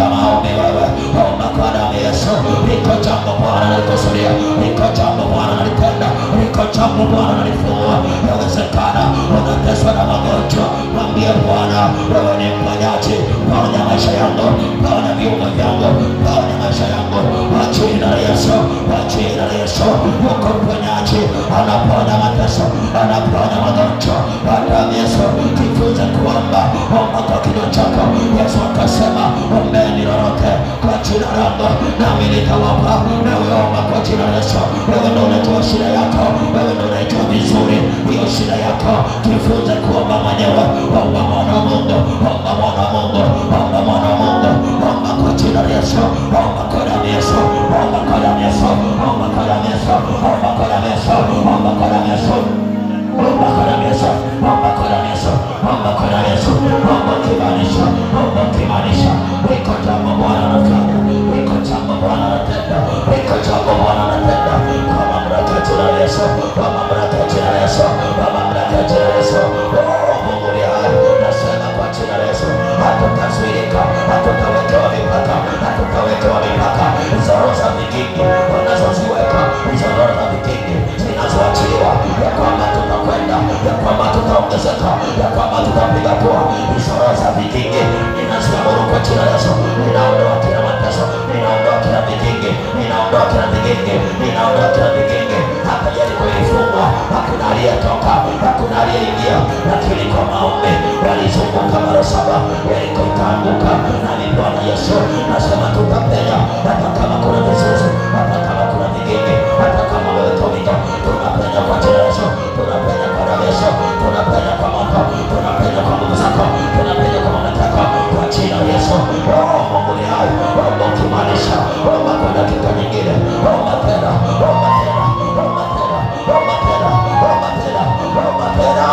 sikia maombi wewe, omba kwa damu ya Yesu. Liko jambo Bwana nalikusudia, liko jambo Bwana nalitenda, liko jambo Bwana nalifungua. Yawezekana unateswa na magonjwa, mwambie Bwana wewe ni mponyaji. Ponya maisha yangu, ponya viungo vyangu, ponya maisha yangu kwa jina la Yesu, kwa jina la Yesu. Uko mponyaji, anaponya mateso, anaponya magonjwa kwa damu ya Yesu. Jifunze kuomba, omba kwa kinywa chako. Yesu akasema ombeni lolote kwa jina langu nami nitawapa. Nawe omba kwa jina la Yesu. Wewe ndio unajua shida yako, wewe ndio unajua vizuri hiyo shida yako. Jifunze kuomba mwenyewe. Omba mwana wa Mungu, omba mwana wa Mungu, omba mwana wa Mungu, omba kwa jina la Yesu, omba kwa damu ya Yesu, omba kwa damu ya Yesu, omba kwa damu ya Yesu, omba kwa damu ya Yesu, omba kwa damu ya Yesu. Omba kwa damu ya Yesu, omba kwa damu ya Yesu, omba kwa damu ya Yesu, omba kimaanisha, omba kimaanisha. Liko jambo Bwana anafanya, liko jambo Bwana anatenda, liko jambo Bwana anatenda. Kwa mamlaka ya jina la Yesu, kwa mamlaka ya jina la Yesu, kwa mamlaka ya jina la Yesu. Mungu ni hai, nasema kwa jina la Yesu, hatutazuilika, hatutawekewa mipaka, hatutawekewa mipaka. Hizo roho za vigingi wanazoziweka, hizo roho za vigingi zinazoachiliwa ya kwamba tutakwenda, ya kwamba tutaongezeka, ya kwamba tutapiga hatua. Hizo roho za vigingi ninaziamuru kwa jina la Yesu. Ninaondoa kila mateso, ninaondoa kila vigingi, ninaondoa kila vigingi, ninaondoa kila vigingi. Hapa Yeriko ilifungwa, hakuna aliyetoka, hakuna aliyeingia, lakini kwa maombi walizunguka mara 7, Yeriko ikaanguka. Nami Bwana Yesu nasema tutapenya, hata kama kuna vizuizi, hata kama kuna vigingi, hata kama wewe tumika, tunapenya kwa jina la Yesu, tunapenya kwa damu ya Yesu, tunapenya kwa moto, tunapenya kwa nguvu zako, tunapenya kwa mamlaka kwa jina la Yesu. Mungu ni hai, omba ukimaanisha, omba kwa dakika nyingine, omba tena, omba tena, omba tena, omba tena, omba tena, omba tena.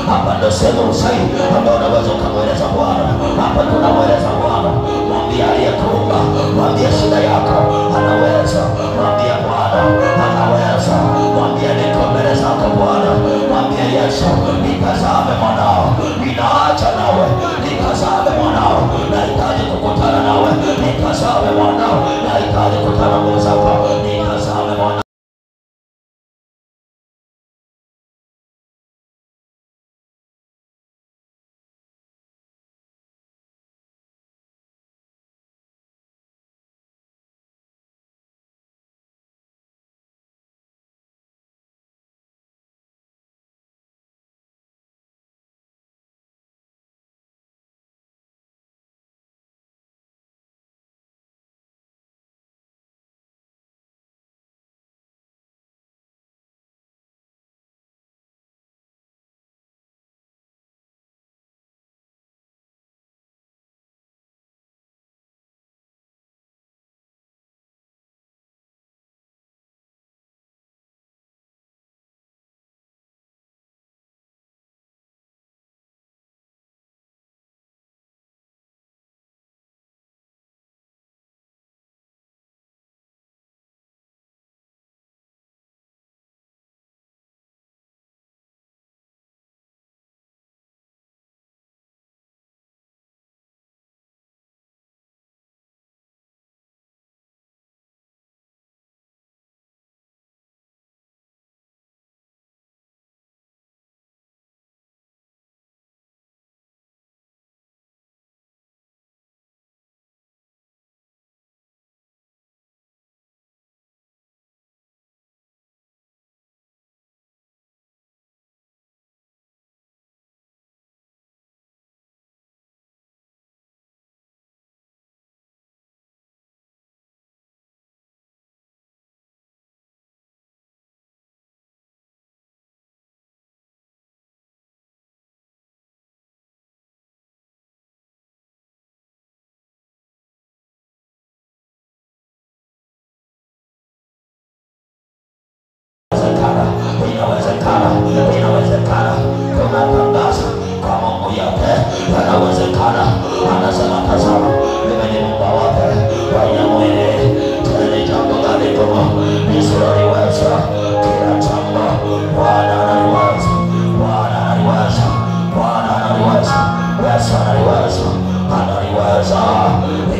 Hapa ndo sehemu sahihi ambao unaweza ukamweleza Bwana. Hapa tunamweleza Bwana, mwambie aliyekuumba, mwambie shida yako, anaweza. Mwambie Bwana anaweza, mwambie niko mbele zako Bwana, mwambie Yesu nitazame mwanao, ninaacha nawe, nitazame mwanao, nahitaji kukutana nawe, nitazame mwanao, nahitaji kukutana nguvu zako, nitazame mwanao. inawezekana. Anasema tazama, mimi ni Mungu wote wenye mwili, tena jambo gani gumu nisiloliweza? Kila jambo Bwana analiweza, Bwana analiweza, Bwana analiweza, Yesu analiweza, analiweza.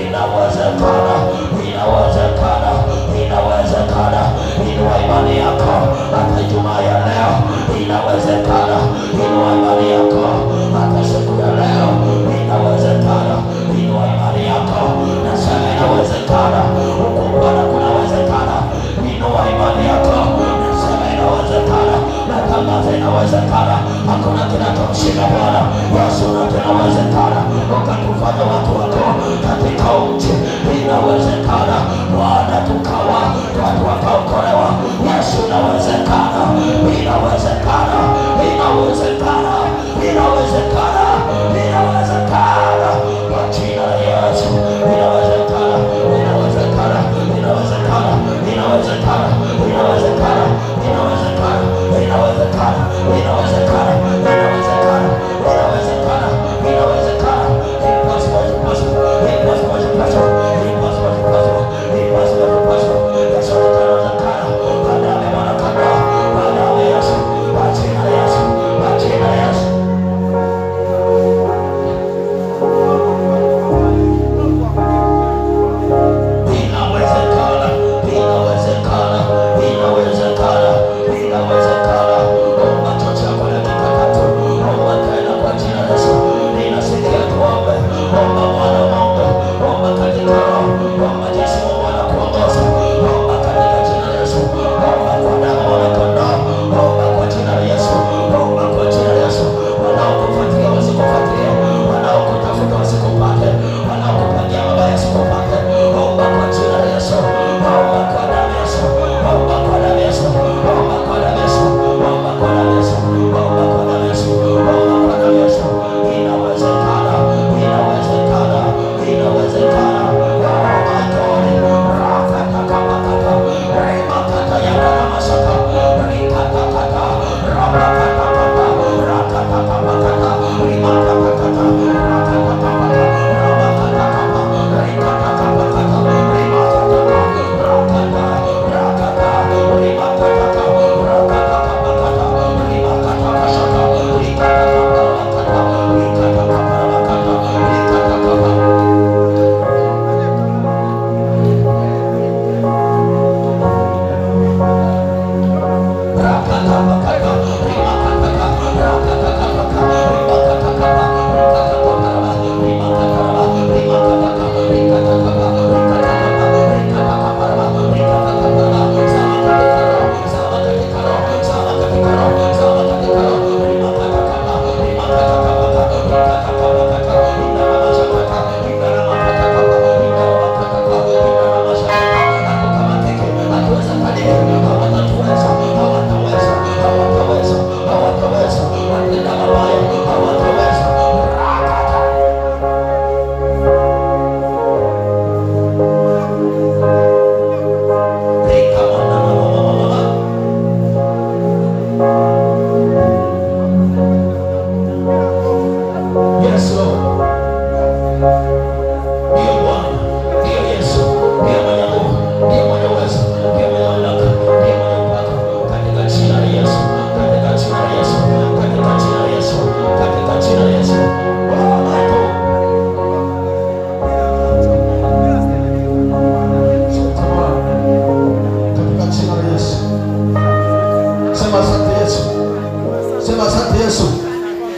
Inawezekana, inawezekana, inawezekana. Inua imani yako hata Ijumaa ya leo, inawezekana. Inua imani yako hata siku ya leo, inawezekana. Inua imani yako, nasema inawezekana. Huko Bwana kunawezekana. Inua imani yako, nasema inawezekana. Natangaza inawezekana. Hakuna kinachomshinda Bwana. Yesu yote inawezekana. Ukatufanya watu wako katika nchi, inawezekana. Bwana tukawa watu wakaokolewa. Yesu inawezekana, inawezekana, inawezekana, inawezekana, inawezekana. Kwa jina la Yesu inawezekana, inawezekana, inawezekana, inawezekana, inawezekana, inawezekana, inawezekana, inawezekana, inawezekana, inawezekana, inawezekana. Impossible, impossible, impossible, impossible, impossible, impossible, impossible, impossible. Yesu inawezekana. Baada ya Bwana kanda, baada ya Yesu, kwa jina la Yesu, kwa jina la Yesu. Inawezekana, inawezekana, inawezekana, inawezekana. Omba chochote kwa dakika 3. Omba tena kwa jina la Yesu. Ninasikia tuombe. Omba Bwana Mungu. Omba katika roho. Omba jinsi Mungu anakuongoza. Omba katika jina la Yesu. Omba kwa damu ya kondoo. Omba kwa jina la Yesu. Omba kwa jina la Yesu. Wanaokufuatilia wasikufuatilie. Wanaokutafuta wasikupate. Wanaokupangia mabaya wasikupate. Omba kwa jina la Yesu. Omba kwa damu ya Yesu. Omba kwa damu ya Yesu. Omba kwa damu ya Yesu. Omba kwa damu ya Yesu. Omba kwa damu ya Yesu. Omba kwa damu ya Yesu. Inawezekana, inawezekana, inawezekana. Oh my God. Rakata kapakata. Remakata yadana masaka. Rikatakata. Ramakata. Rakata kapakata. Rimakata. Rakata kapakata. Ramakata kapakata. Rikata kapakata. Rimakata. Rakata. Rakata. Rimakata. Rakata kapakata. Rimakata kashaka. Rikata kapakata. Rikata kapakata. Rikata kapakata.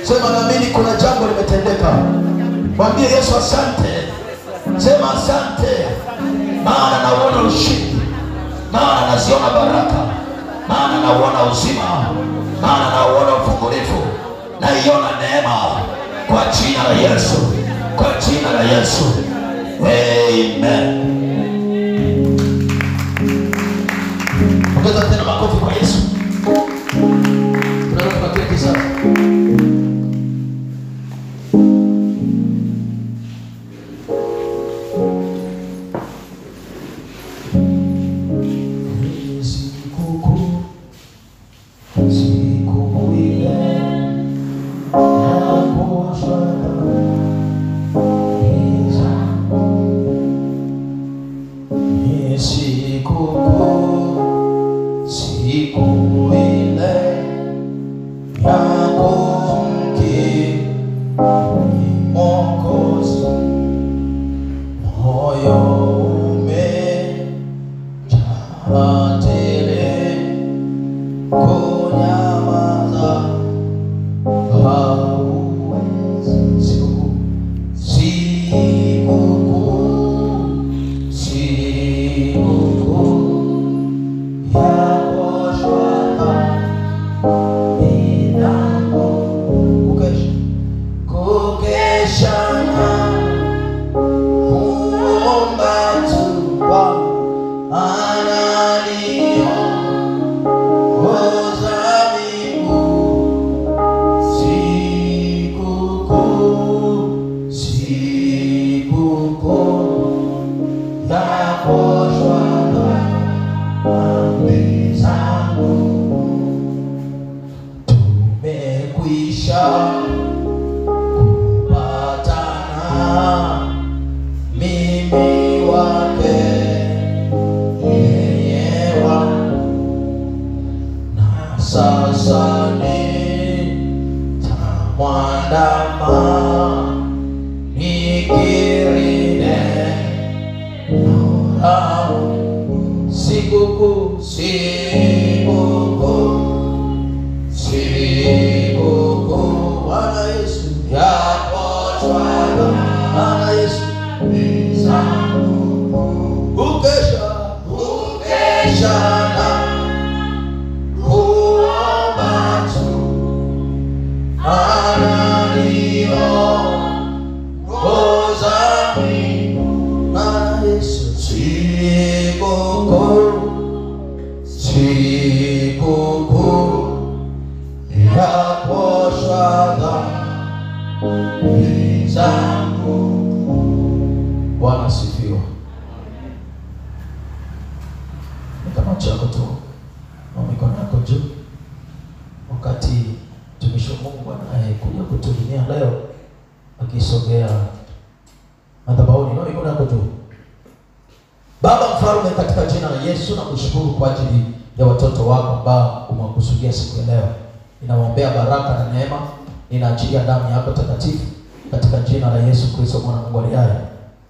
Sema naamini kuna jambo limetendeka. Mwambie Yesu asante. Sema asante. Maana naona ushindi. Maana naziona baraka. Maana naona uzima. Maana naona ufungulifu. Naiona neema kwa jina la Yesu. Kwa jina la Yesu. Amen. Ongeza tena makofi kwa Yesu. Tunaweza kuketi sasa. Siku ile hapo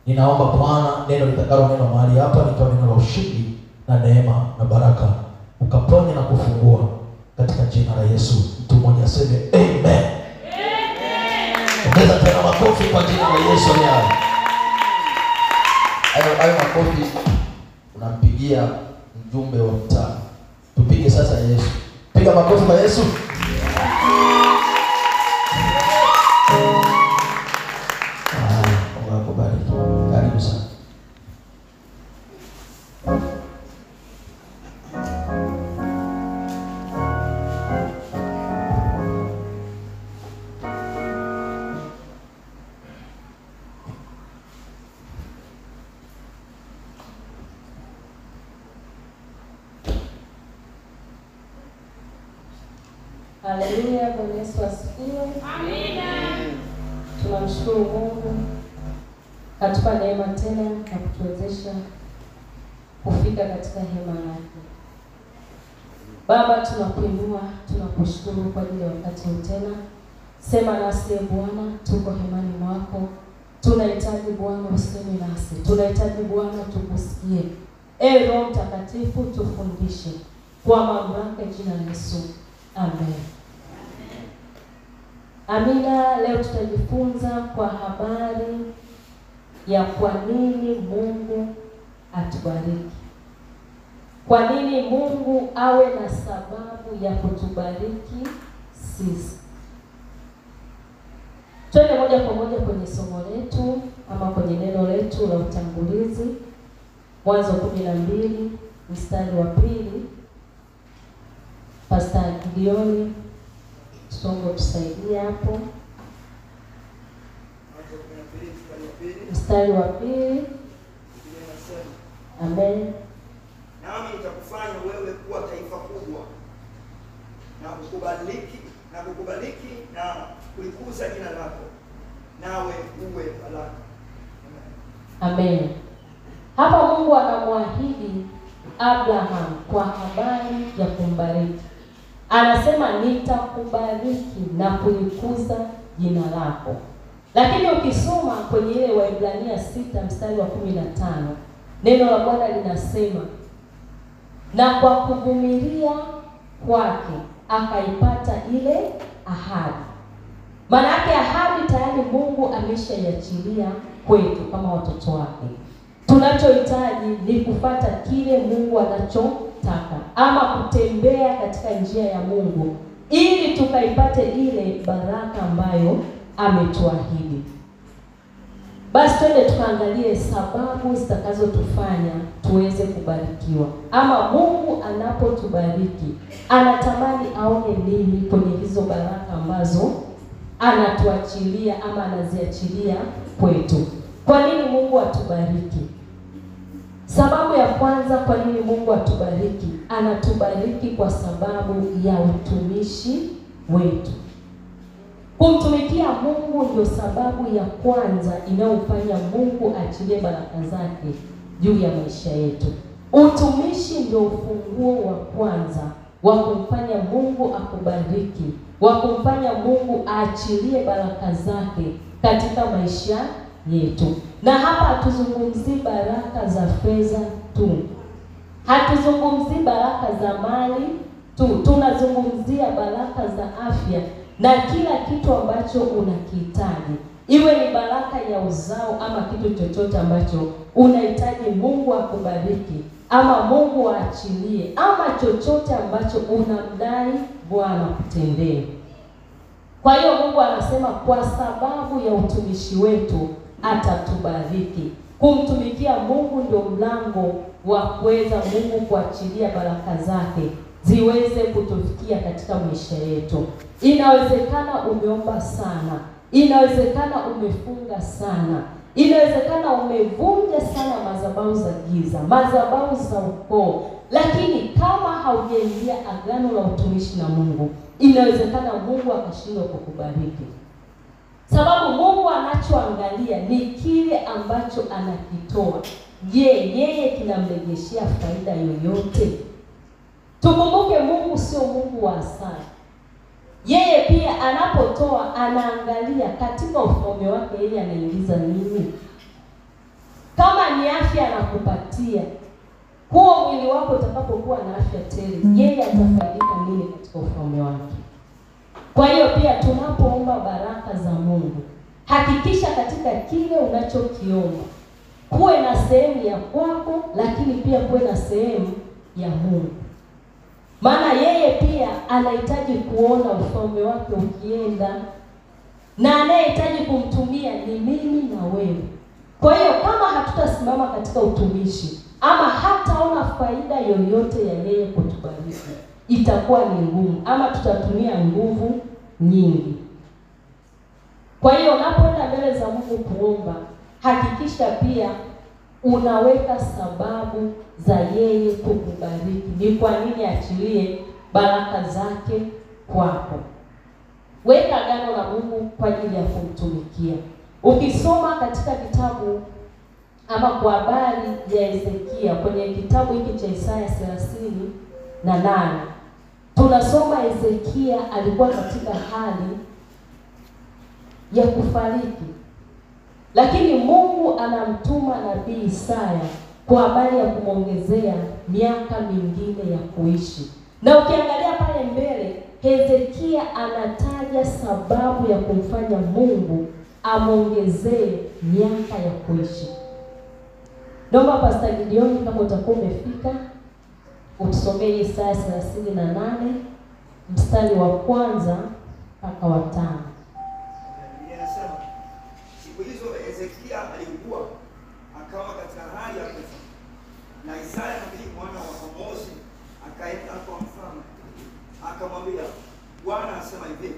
Ninaomba Bwana neno litakalo neno mahali hapa likawa neno la ushindi na neema na baraka. Ukaponye na kufungua katika jina la Yesu. Mtu mmoja aseme amen. Amen. Ongeza tena makofi kwa jina la Yesu leo. Hayo makofi unampigia mjumbe wa mtaa. Tupige sasa Yesu. Piga makofi kwa Yesu. Karibu sana. Haleluya, Bwana Yesu asifiwe. Amina. Tunamshukuru Mungu atupa neema tena na kutuwezesha kufika katika hema lake. Baba, tunakuinua, tunakushukuru kwa ajili ya wakati huu tena. Sema nasi Bwana, tuko hemani mwako. Tunahitaji Bwana useme nasi. Tunahitaji Bwana tukusikie. Ee Roho Mtakatifu tufundishe kwa mamlaka ya jina la Yesu. Amen. Amina. Leo tutajifunza kwa habari ya kwa nini Mungu atubariki. Kwa nini Mungu awe na sababu ya kutubariki sisi. Twende moja kwa moja kwenye somo letu ama kwenye neno letu la utangulizi. Mwanzo 12 mstari wa 2. Pastor Gideoni Songo tusaidie hapo. Mstari wa 2. Amen. Nami nitakufanya wewe kuwa taifa kubwa na kukubaliki na kulikuza jina lako, nawe uwe baraka. Amen. Hapa Mungu anamwahidi Abraham kwa habari ya kumbariki. Anasema nitakubariki na kulikuza jina lako. Lakini ukisoma kwenye ile Waebrania 6 mstari wa 15, neno la Bwana linasema na kwa kuvumilia kwake akaipata ile ahadi. Maana yake ahadi tayari Mungu ameshaiachilia kwetu kama watoto wake. Tunachohitaji ni kufuata kile Mungu anachotaka, ama kutembea katika njia ya Mungu ili tukaipate ile baraka ambayo ametuahidi. Basi twende tukaangalie sababu zitakazotufanya tuweze kubarikiwa, ama Mungu anapotubariki anatamani aone nini kwenye hizo baraka ambazo anatuachilia ama anaziachilia kwetu. Kwa nini Mungu atubariki? Sababu ya kwanza kwa nini Mungu atubariki, anatubariki kwa sababu ya utumishi wetu. Kumtumikia Mungu ndio sababu ya kwanza inayofanya Mungu achilie baraka zake juu ya maisha yetu. Utumishi ndio ufunguo wa kwanza wa kumfanya Mungu akubariki, wa kumfanya Mungu aachilie baraka zake katika maisha yetu. Na hapa hatuzungumzii baraka za fedha tu, hatuzungumzii baraka za mali tu, tunazungumzia baraka za afya na kila kitu ambacho unakihitaji, iwe ni baraka ya uzao ama kitu chochote ambacho unahitaji Mungu akubariki ama Mungu aachilie, ama chochote ambacho unamdai Bwana kutendee. Kwa hiyo Mungu anasema kwa sababu ya utumishi wetu atatubariki. Kumtumikia Mungu ndio mlango wa kuweza Mungu kuachilia baraka zake ziweze kutufikia katika maisha yetu. Inawezekana umeomba sana, inawezekana umefunga sana, inawezekana umevunja sana madhabahu za giza, madhabahu za ukoo, lakini kama haujaingia agano la utumishi na Mungu, inawezekana Mungu akashindwa kukubariki. Sababu Mungu anachoangalia ni kile ambacho anakitoa. Je, yeye kinamrejeshea faida yoyote? Tukumbuke Mungu sio Mungu wa hasara. Yeye pia anapotoa anaangalia katika ufalme wake yeye anaingiza nini. Kama ni afya anakupatia, huo mwili wako utakapokuwa na afya tele, yeye atafaidika nini katika ufalme wake? Kwa hiyo pia tunapoomba baraka za Mungu, hakikisha katika kile unachokiomba kuwe na sehemu ya kwako, lakini pia kuwe na sehemu ya Mungu. Maana yeye pia anahitaji kuona ufalme wake ukienda, na anayehitaji kumtumia ni mimi na wewe. Kwa hiyo kama hatutasimama katika utumishi ama hataona faida yoyote ya yeye kutubariki, itakuwa ni ngumu ama tutatumia nguvu nyingi. Kwa hiyo unapoenda mbele za Mungu kuomba, hakikisha pia unaweka sababu za yeye kukubariki. Ni kwa nini achilie baraka zake kwako. Weka agano la Mungu kwa ajili ya kumtumikia. Ukisoma katika kitabu ama kwa habari ya Ezekia kwenye kitabu hiki cha Isaya 38, tunasoma Ezekia alikuwa katika hali ya kufariki, lakini Mungu anamtuma nabii Isaya kwa habari ya kumwongezea miaka mingine ya kuishi. Na ukiangalia pale mbele, Hezekia anataja sababu ya kumfanya Mungu amwongezee miaka ya kuishi. Naomba Pastor Gideon, kama utakuwa umefika, utusomee Isaya 38 mstari wa 1 mpaka wa 5. Inasema, siku hizo Hezekia alikuwa akawa katika hali ya kufa, na Isaya nabii mwana wa Amozi akaenda kwa mfalme akamwambia, Bwana asema hivi,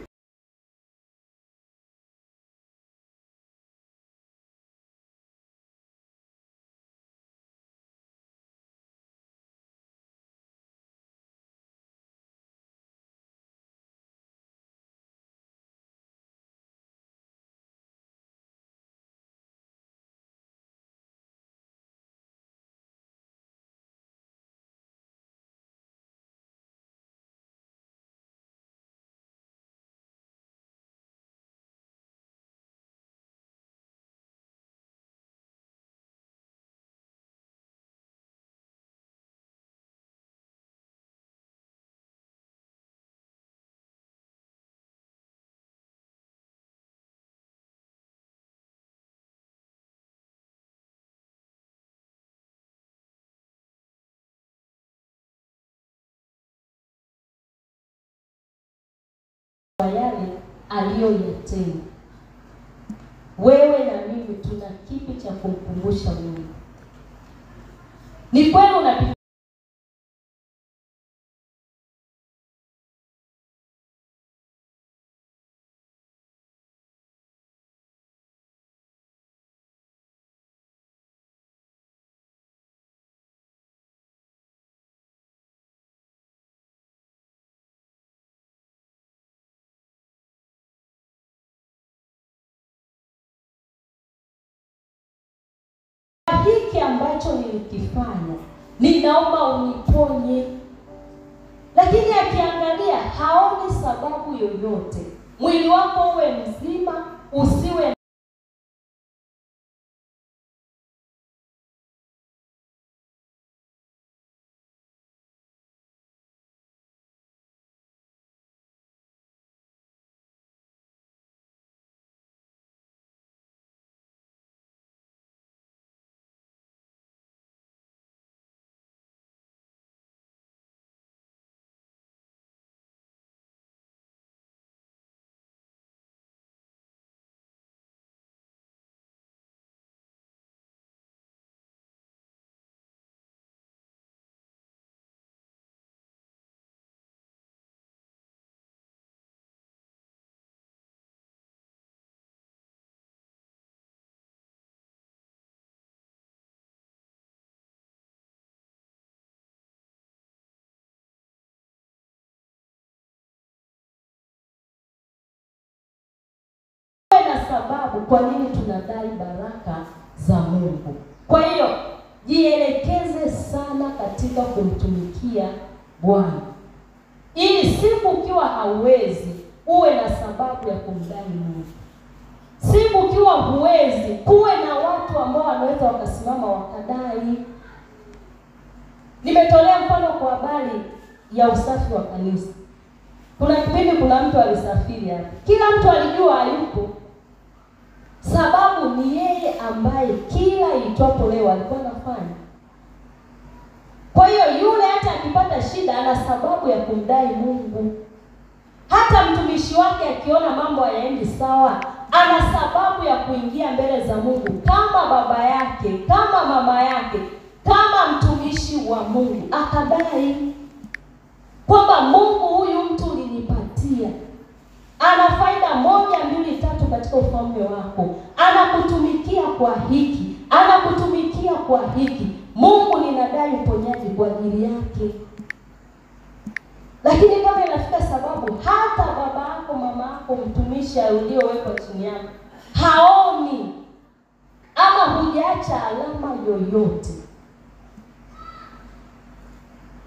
aliyoyatenda. Wewe na mimi tuna kipi cha kumkumbusha Mungu? Ni kweli unapitia hiki ambacho nilikifanya, ninaomba uniponye. Lakini akiangalia haoni sababu yoyote. Mwili wako uwe mzima, usiwe na sababu kwa nini tunadai baraka za Mungu. Kwa hiyo jielekeze sana katika kumtumikia Bwana, ili siku ukiwa hauwezi uwe na sababu ya kumdai Mungu. Siku ukiwa huwezi, kuwe na watu ambao wanaweza wakasimama wakadai. Nimetolea mfano kwa habari ya usafi wa kanisa. Kuna kipindi kuna mtu alisafiri hapa, kila mtu alijua hayupo, sababu ni yeye ambaye kila itwapo leo alikuwa anafanya. Kwa hiyo yule hata akipata shida ana sababu ya kumdai Mungu. Hata mtumishi wake akiona mambo hayaendi sawa, ana sababu ya kuingia mbele za Mungu kama baba yake, kama mama yake, kama mtumishi wa Mungu, akadai kwamba Mungu, huyu mtu ulinipatia ana faida 1, 2, 3 katika ufalme wako, anakutumikia kwa hiki, anakutumikia kwa hiki. Mungu, ninadai uponyaji kwa ajili yake. Lakini kama inafika sababu hata baba yako, mama yako, mtumishi uliowekwa chini yako haoni, ama hujaacha alama yoyote.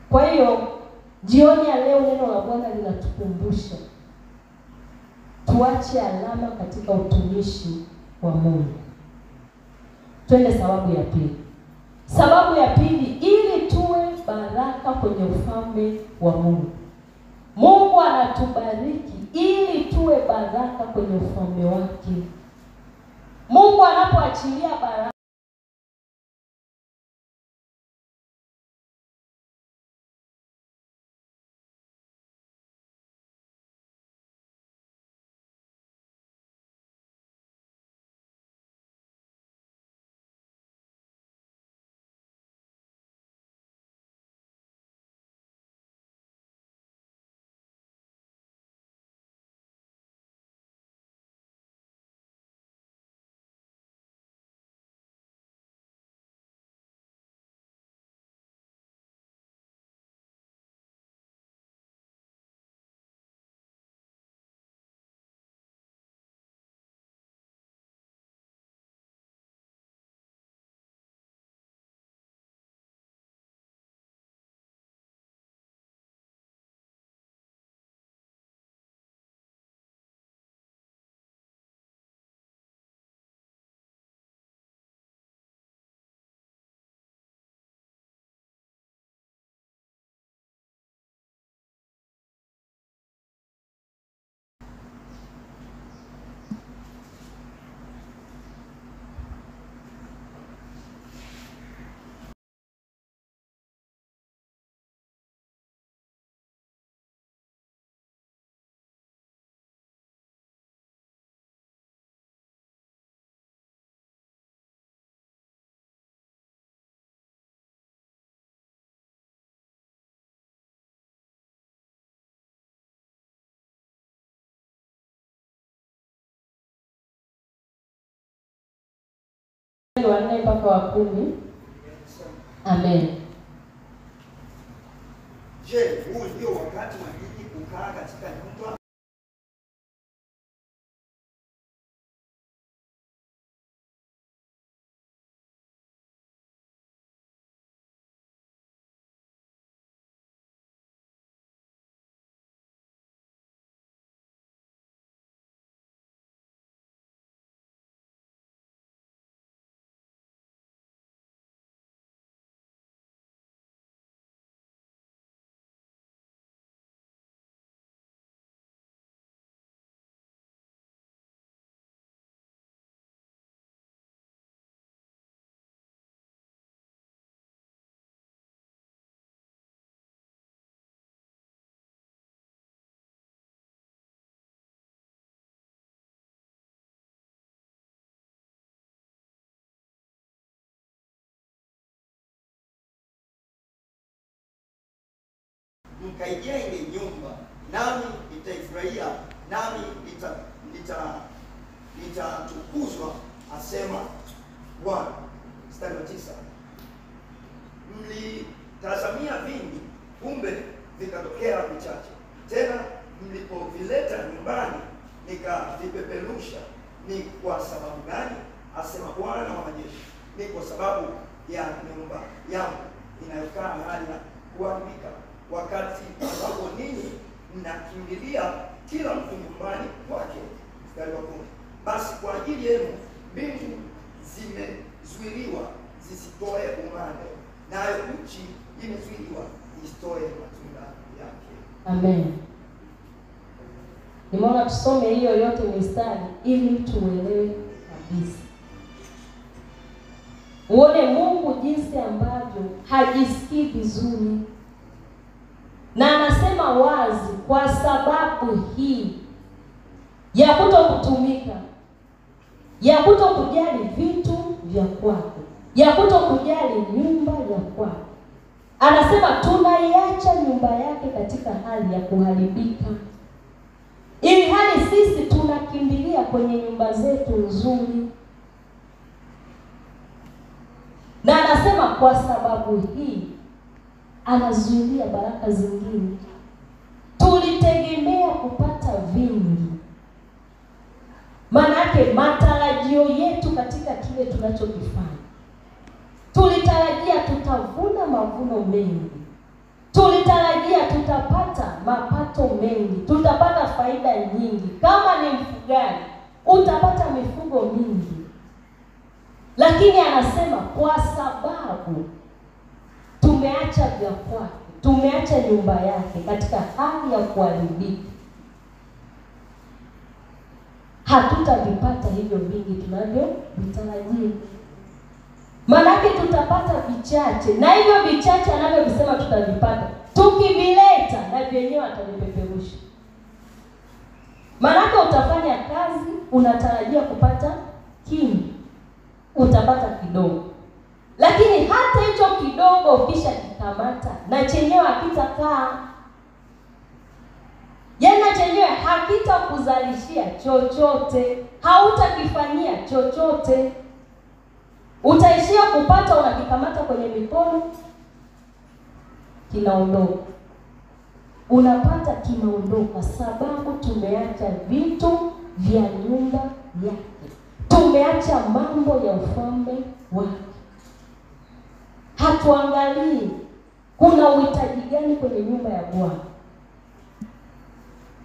Kwa hiyo jioni ya leo neno la Bwana linatukumbusha tuache alama katika utumishi wa Mungu. Twende sababu ya pili. Sababu ya pili, ili tuwe baraka kwenye ufalme wa Mungu. Mungu anatubariki ili tuwe baraka kwenye ufalme wake. Mungu anapoachilia baraka wa 4 mpaka wa 10. Amen. Je, huu ndio wakati wa nyinyi kukaa katika nyumba? Mkaijenge nyumba, nami nitaifurahia, nami nitatukuzwa, asema Bwana. Mstari wa 9. Mlitazamia vingi, kumbe vikatokea vichache. Tena mlipovileta nyumbani nikavipeperusha, ni kwa sababu gani? Asema Bwana wa majeshi. Ni kwa sababu ya nyumba yangu inayokaa hali ya kuharibika, wakati ambapo ninyi mnakimbilia kila mtu nyumbani kwake. Mstari wa 10. Basi kwa ajili yenu mbingu zimezuiliwa zisitoe umande, nayo nchi imezuiliwa isitoe matunda yake. Amen. Nimeona tusome hiyo yote mistari ili tuelewe kabisa. Uone Mungu jinsi ambavyo hajisikii vizuri. Na anasema wazi, kwa sababu hii ya kutokutumika, ya kutokujali vitu vya kwako, ya kutokujali nyumba ya kwako, anasema tunaiacha nyumba yake katika hali ya kuharibika, ili hali sisi tunakimbilia kwenye nyumba zetu nzuri. Na anasema kwa sababu hii anazuilia baraka zingine. Tulitegemea kupata vingi, maana yake matarajio yetu katika kile tunachokifanya, tulitarajia tutavuna mavuno mengi, tulitarajia tutapata mapato mengi, tutapata faida nyingi. Kama ni mfugaji utapata mifugo mingi, lakini anasema kwa sababu tumeacha vya kwake, tumeacha nyumba yake katika hali ya kuharibika, hatutavipata hivyo vingi tunavyovitarajia. Maanake tutapata vichache, na hivyo vichache anavyovisema tutavipata, tukivileta na vyenyewe atavipeperusha. Maanake utafanya kazi, unatarajia kupata kingi, utapata kidogo. Lakini hata hicho kidogo ukisha kikamata, na chenyewe hakitakaa. Yaani na chenyewe hakitakuzalishia chochote, hautakifanyia chochote. Utaishia kupata, unakikamata kwenye mikono, kinaondoka. Unapata kinaondoka, sababu tumeacha vitu vya nyumba yake. Tumeacha mambo ya ufalme wake. Hatuangalii kuna uhitaji gani kwenye nyumba ya Bwana.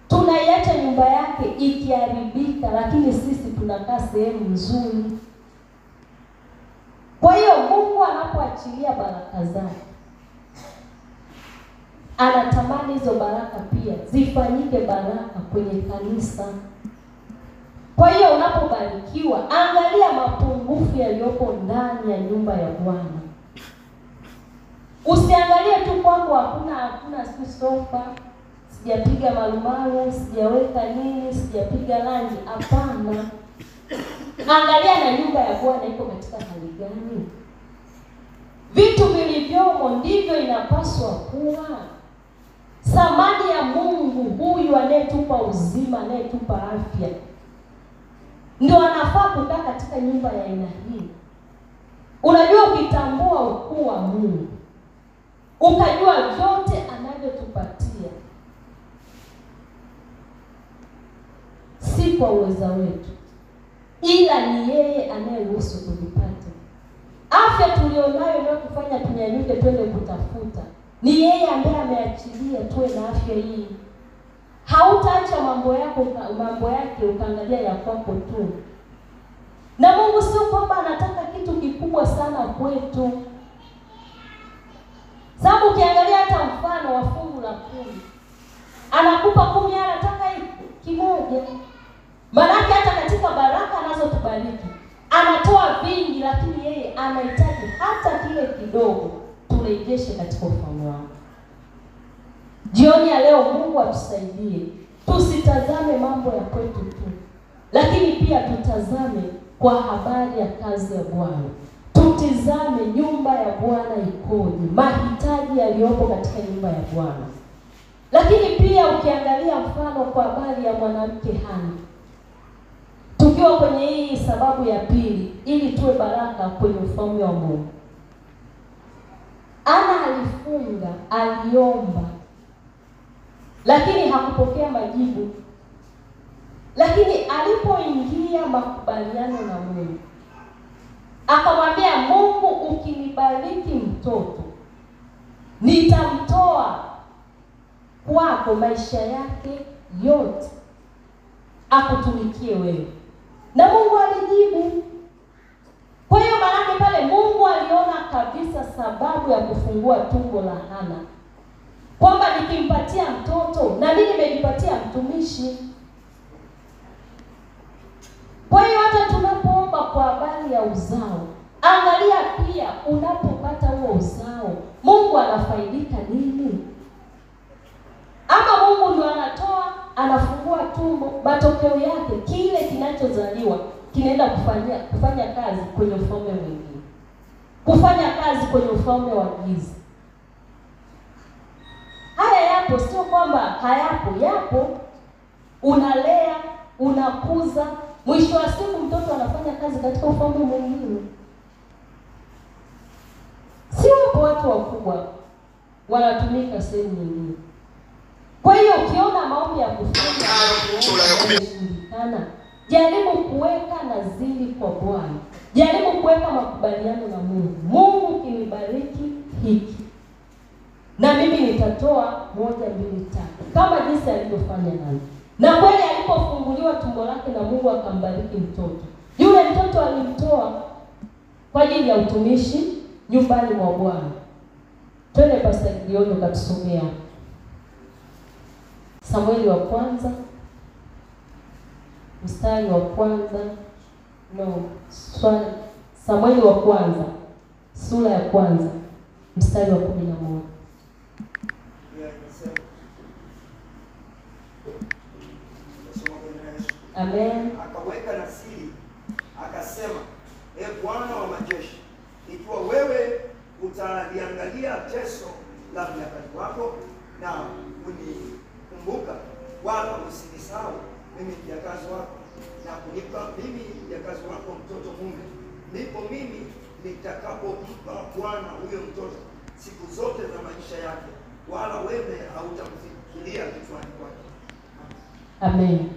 Tunaiacha nyumba yake ikiharibika, lakini sisi tunakaa sehemu nzuri. Kwa hiyo Mungu anapoachilia baraka zake, anatamani hizo baraka pia zifanyike baraka kwenye kanisa. Kwa hiyo unapobarikiwa, angalia mapungufu yaliyopo ndani ya nyumba ya Bwana. Usiangalie tu kwako hakuna sofa, sijapiga marumaru, sijaweka nini, sijapiga rangi. Hapana. Angalia na nyumba ya Bwana iko katika hali gani. Vitu vilivyomo ndivyo inapaswa kuwa. Samani ya Mungu huyu anayetupa uzima, anayetupa afya, ndio anafaa kukaa katika nyumba ya aina hii. Unajua, ukitambua ukuu wa Mungu, ukajua vyote anavyotupatia, si kwa uwezo wetu, ila ni yeye anayeruhusu tuvipate. Afya tulionayo leo kufanya tunyanyuke twende kutafuta, ni yeye ambaye ameachilia tuwe na afya hii. Hautaacha mambo yake ukaangalia ya kwako tu. Na Mungu sio kwamba anataka kitu kikubwa sana kwetu. Sababu ukiangalia hata mfano wa fungu la 10, anakupa 10, anataka kimoja. Maana hata katika baraka anazotubariki anatoa vingi, lakini yeye anahitaji hata kile kidogo turejeshe katika ufalme wake. Jioni ya leo Mungu atusaidie tusitazame mambo ya kwetu tu, lakini pia tutazame kwa habari ya kazi ya Bwana. Tutizame nyumba ya Bwana ikoje, mahitaji yaliyopo katika nyumba ya Bwana. Lakini pia ukiangalia mfano kwa habari ya mwanamke Hana, tukiwa kwenye hii sababu ya pili, ili tuwe baraka kwenye ufalme wa Mungu. Ana alifunga, aliomba, lakini hakupokea majibu. Lakini alipoingia makubaliano na Mungu, akamwambia Mungu, ukinibariki mtoto, nitamtoa kwako maisha yake yote akutumikie wewe. Na Mungu alijibu. Kwa hiyo maana pale Mungu aliona kabisa sababu ya kufungua tumbo la Hana, kwamba nikimpatia mtoto na mimi nimejipatia mtumishi. Kwa hiyo hata tunapoomba kwa habari ya uzao, angalia pia unapopata huo uzao Mungu anafaidika nini? Ama Mungu ndio anatoa, anafungua tumbo, matokeo yake kile kinachozaliwa kinaenda kufanya kazi kwenye ufalme mwingine, kufanya kazi kwenye ufalme wa giza. Haya yapo, sio kwamba hayapo, yapo. Unalea, unakuza, mwisho wa siku mtoto anafanya kazi katika ufalme mwingine. Sio watu wakubwa wanatumika sehemu nyingine. Kwa hiyo ukiona maombi ya kufunga jaribu kuweka nadhiri kwa Bwana. Jaribu kuweka makubaliano na Mungu. Mungu, ukinibariki hiki, na mimi nitatoa 1, 2, 3 kama jinsi alivyofanya nani. Na kweli alipofunguliwa tumbo lake na Mungu akambariki mtoto, yule mtoto alimtoa kwa ajili ya utumishi nyumbani mwa Bwana. Twende Pastor Gionyo katusomea Samueli wa kwanza mstari wa kwanza. Samueli wa kwanza sura ya kwanza mstari wa 11. Amen. Akaweka nasiri akasema, Bwana wa majeshi, ikiwa wewe utaliangalia teso la mjakazi wako na unikumbuka, wala usinisahau mimi mjakazi wako, na kunipa mimi mjakazi wako mtoto mume, ndipo mimi nitakapompa Bwana huyo mtoto siku zote za maisha yake, wala wewe hautamfikiria kichwani kwake. Amen.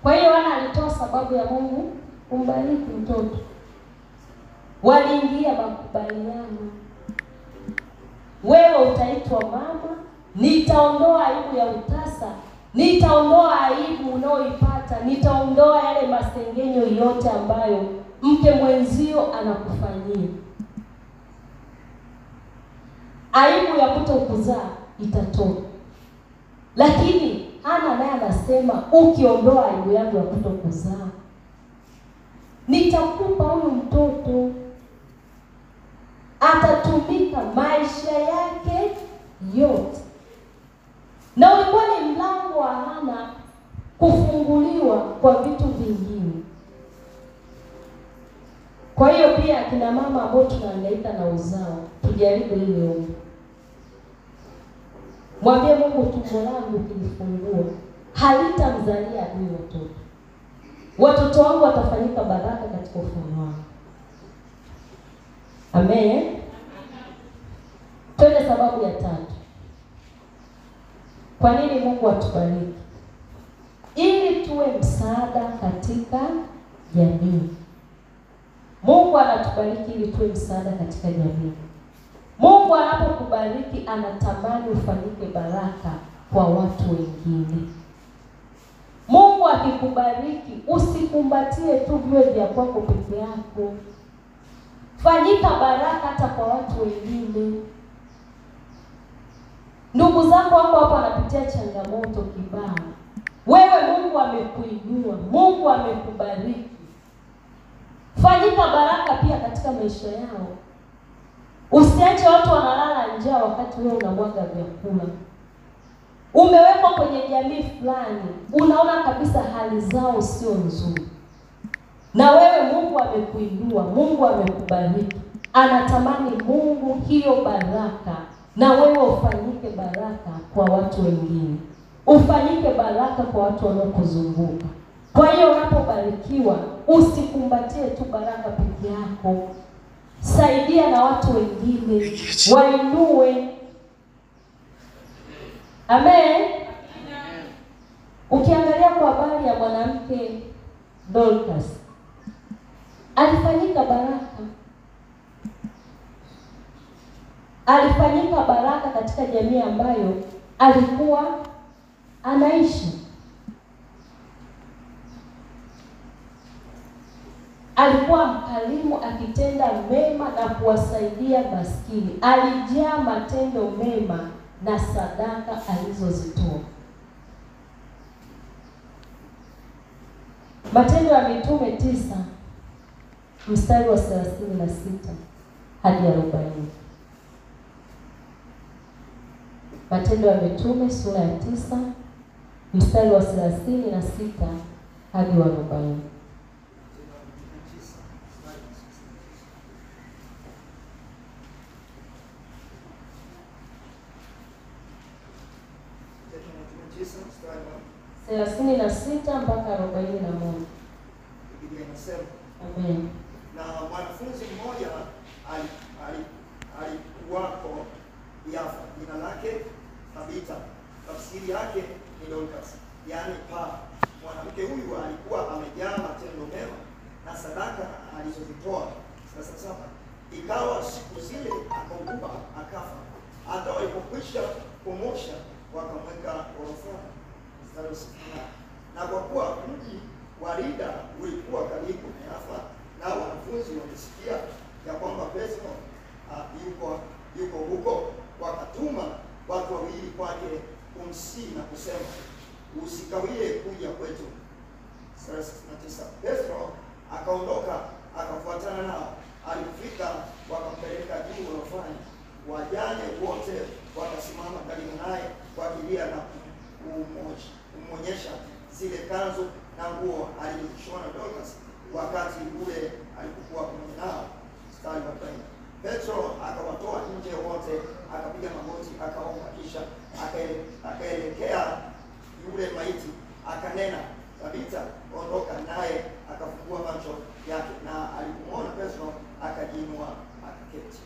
Kwa hiyo Hana alitoa sababu ya Mungu kumbariki mtoto. Waliingia makubaliano. Wewe utaitwa mama, nitaondoa aibu ya utasa, nitaondoa aibu unaoipata, nitaondoa yale masengenyo yote ambayo mke mwenzio anakufanyia. Aibu ya kutokuzaa itatoka. Lakini Hana naye anasema, ukiondoa aibu yangu ya kutokuzaa, nitakupa huyu mtoto, atatumika maisha yake yote. Na ulikuwa ni mlango wa Hana kufunguliwa kwa vitu vingine. Kwa hiyo pia kina mama ambao tunahangaika na uzao, tujaribu ile ombi. Mwambie Mungu, tumbo langu ukilifungua halitamzalia adui watoto. Watoto wangu watafanyika baraka katika ufalme wako. Amen. Twende sababu ya tatu. Kwa nini Mungu atubariki? Ili tuwe msaada katika jamii. Mungu anatubariki ili tuwe msaada katika jamii. Mungu anapokubariki anatamani ufanyike baraka kwa watu wengine. Mungu akikubariki usikumbatie tu viwe vya kwako peke yako. Fanyika baraka hata kwa watu wengine. Ndugu zako wako hapo wanapitia changamoto kibao. Wewe Mungu amekuinua, Mungu amekubariki. Fanyika baraka pia katika maisha yao. Usiache watu wanalala njaa wakati wewe unamwaga vyakula. Umewekwa kwenye jamii fulani, unaona kabisa hali zao sio nzuri. Na wewe Mungu amekuinua, Mungu amekubariki. Anatamani Mungu hiyo baraka na wewe ufanyike baraka kwa watu wengine. Ufanyike baraka kwa watu wanaokuzunguka. Kwa hiyo unapobarikiwa usikumbatie tu baraka peke yako. Saidia na watu wengine, wainue. Amen. Ukiangalia kwa habari ya mwanamke Dorcas, alifanyika baraka. Alifanyika baraka katika jamii ambayo alikuwa anaishi. Alikuwa mkarimu, akitenda mema na kuwasaidia maskini. Alijaa matendo mema na sadaka alizozitoa. Matendo ya Mitume 9 mstari wa 36 hadi 40. Matendo ya Mitume sura ya 9 mstari wa 36 hadi wa 40. Thelathini na sita mpaka 41. Biblia inasema, Amen. na mwanafunzi mmoja alikuwako Yafa, jina lake Tabita, tafsiri yake ni Dorcas, yaani paa. Mwanamke huyu alikuwa amejaa matendo mema na sadaka alizozitoa. Sasa ikawa siku zile akaugua akafa. Hata walipokwisha kumosha wakamweka orofani. Na kwa kuwa mji wa Lida ulikuwa karibu na Yafa, na wanafunzi wamesikia ya kwamba Petro yuko huko, wakatuma watu wawili kwake kumsihi na kusema, usikawie kuja kwetu. 39. Petro akaondoka akafuatana nao. Alipofika wakampeleka juu orofani. Wajane wote wakasimama karibu naye kuagilia na kumwonyesha zile kanzu na nguo alizishona Dorcas wakati ule alipokuwa pamoja nao. Mstari wa 40. Petro akawatoa nje wote, akapiga magoti, akaomba, kisha akaelekea yule maiti, akanena, Tabita, ondoka. Naye akafungua macho yake, na alipomwona Petro akajiinua akaketi.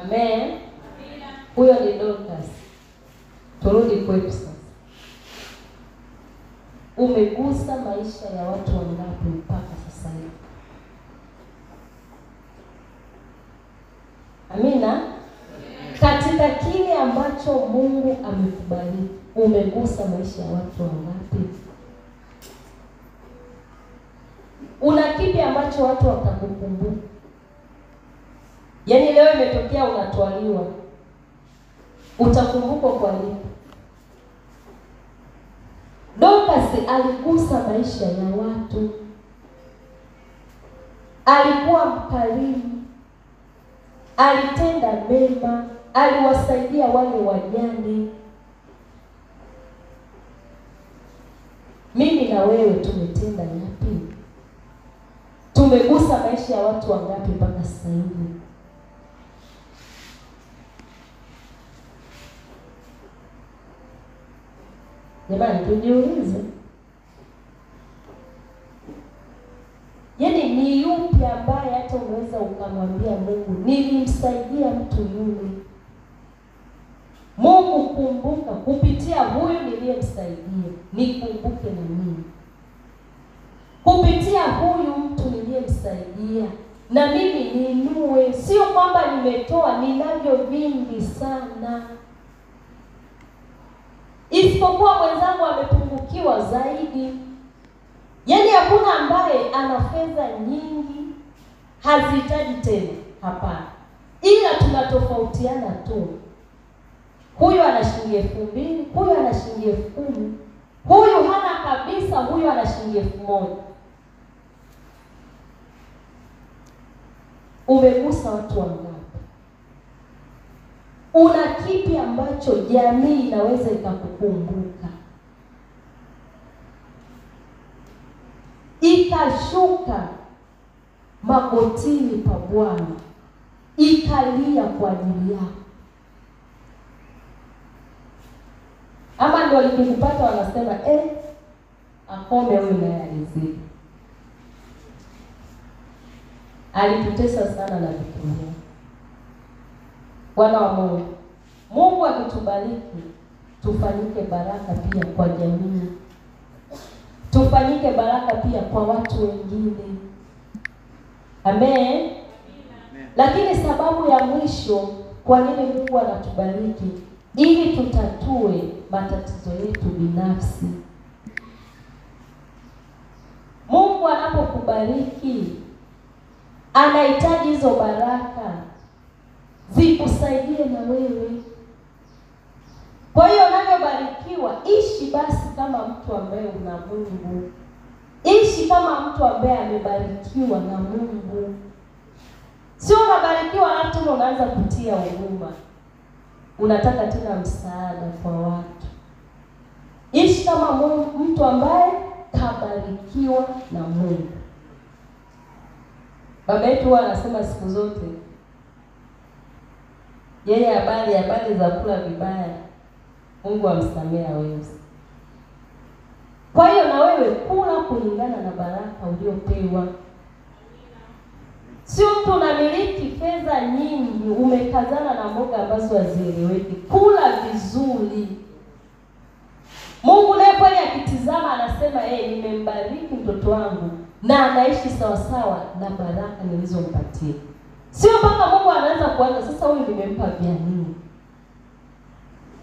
Amen. Huyo ni Dorcas. Turudi kwetu sasa. Umegusa maisha ya watu wangapi mpaka sasa hivi? Amina. Katika kile ambacho Mungu amekubariki, umegusa maisha ya watu wangapi? Una kipi ambacho watu watakukumbuka? Yaani leo imetokea unatwaliwa, utakumbukwa kwa nini? Dorcas aligusa maisha ya watu. Alikuwa mkarimu, alitenda mema, aliwasaidia wale wajane. Mimi na wewe tumetenda yapi? Tumegusa maisha ya watu wangapi mpaka sasa hivi? Jamani, tujiulize. Yaani ni yupi ambaye hata unaweza ukamwambia Mungu nilimsaidia mtu yule? Mungu, kumbuka kupitia huyu niliyemsaidia, nikumbuke na mimi. Kupitia huyu mtu niliyemsaidia, na mimi niinue. Sio kwamba nimetoa, ninavyo vingi sana, isipokuwa mwenzangu amepungukiwa zaidi. Yaani hakuna ambaye ana fedha nyingi hazihitaji tena, hapana. Ila tunatofautiana tu. Huyu ana shilingi 2,000, huyu ana shilingi 10,000, huyu hana kabisa, huyu ana shilingi 1,000. Umegusa watu wangapi? Una kipi ambacho jamii inaweza ikakukumbuka, ikashuka magotini pa Bwana, ikalia kwa ajili yako? Ama ndio likikupata wanasema akome huyu naye alizidi. Alitutesa sana na vitu vingi. Bwana wa Mungu, Mungu akitubariki tufanyike baraka pia kwa jamii, tufanyike baraka pia kwa watu wengine. Amen. Lakini sababu ya mwisho kwa nini Mungu anatubariki, ili tutatue matatizo yetu binafsi. Mungu anapokubariki anahitaji hizo baraka zikusaidie na wewe. Kwa hiyo unavyobarikiwa, ishi basi kama mtu ambaye una Mungu. Ishi kama mtu ambaye amebarikiwa na Mungu. Sio unabarikiwa hata unaanza kutia huruma, unataka tena msaada kwa watu. Ishi kama mtu ambaye kabarikiwa na Mungu. Baba yetu anasema siku zote, yeye habari za kula vibaya Mungu amsamea wewe. Kwa hiyo na wewe kula kulingana na baraka uliopewa. Sio mtu unamiliki fedha nyingi, umekazana na mboga ambazo hazieleweki. Kula vizuri. Mungu naye kweli akitizama anasema nimembariki mtoto wangu na anaishi sawa sawa na baraka nilizompatia. Sio mpaka Mungu anaanza kuanza sasa huyu nimempa vya nini?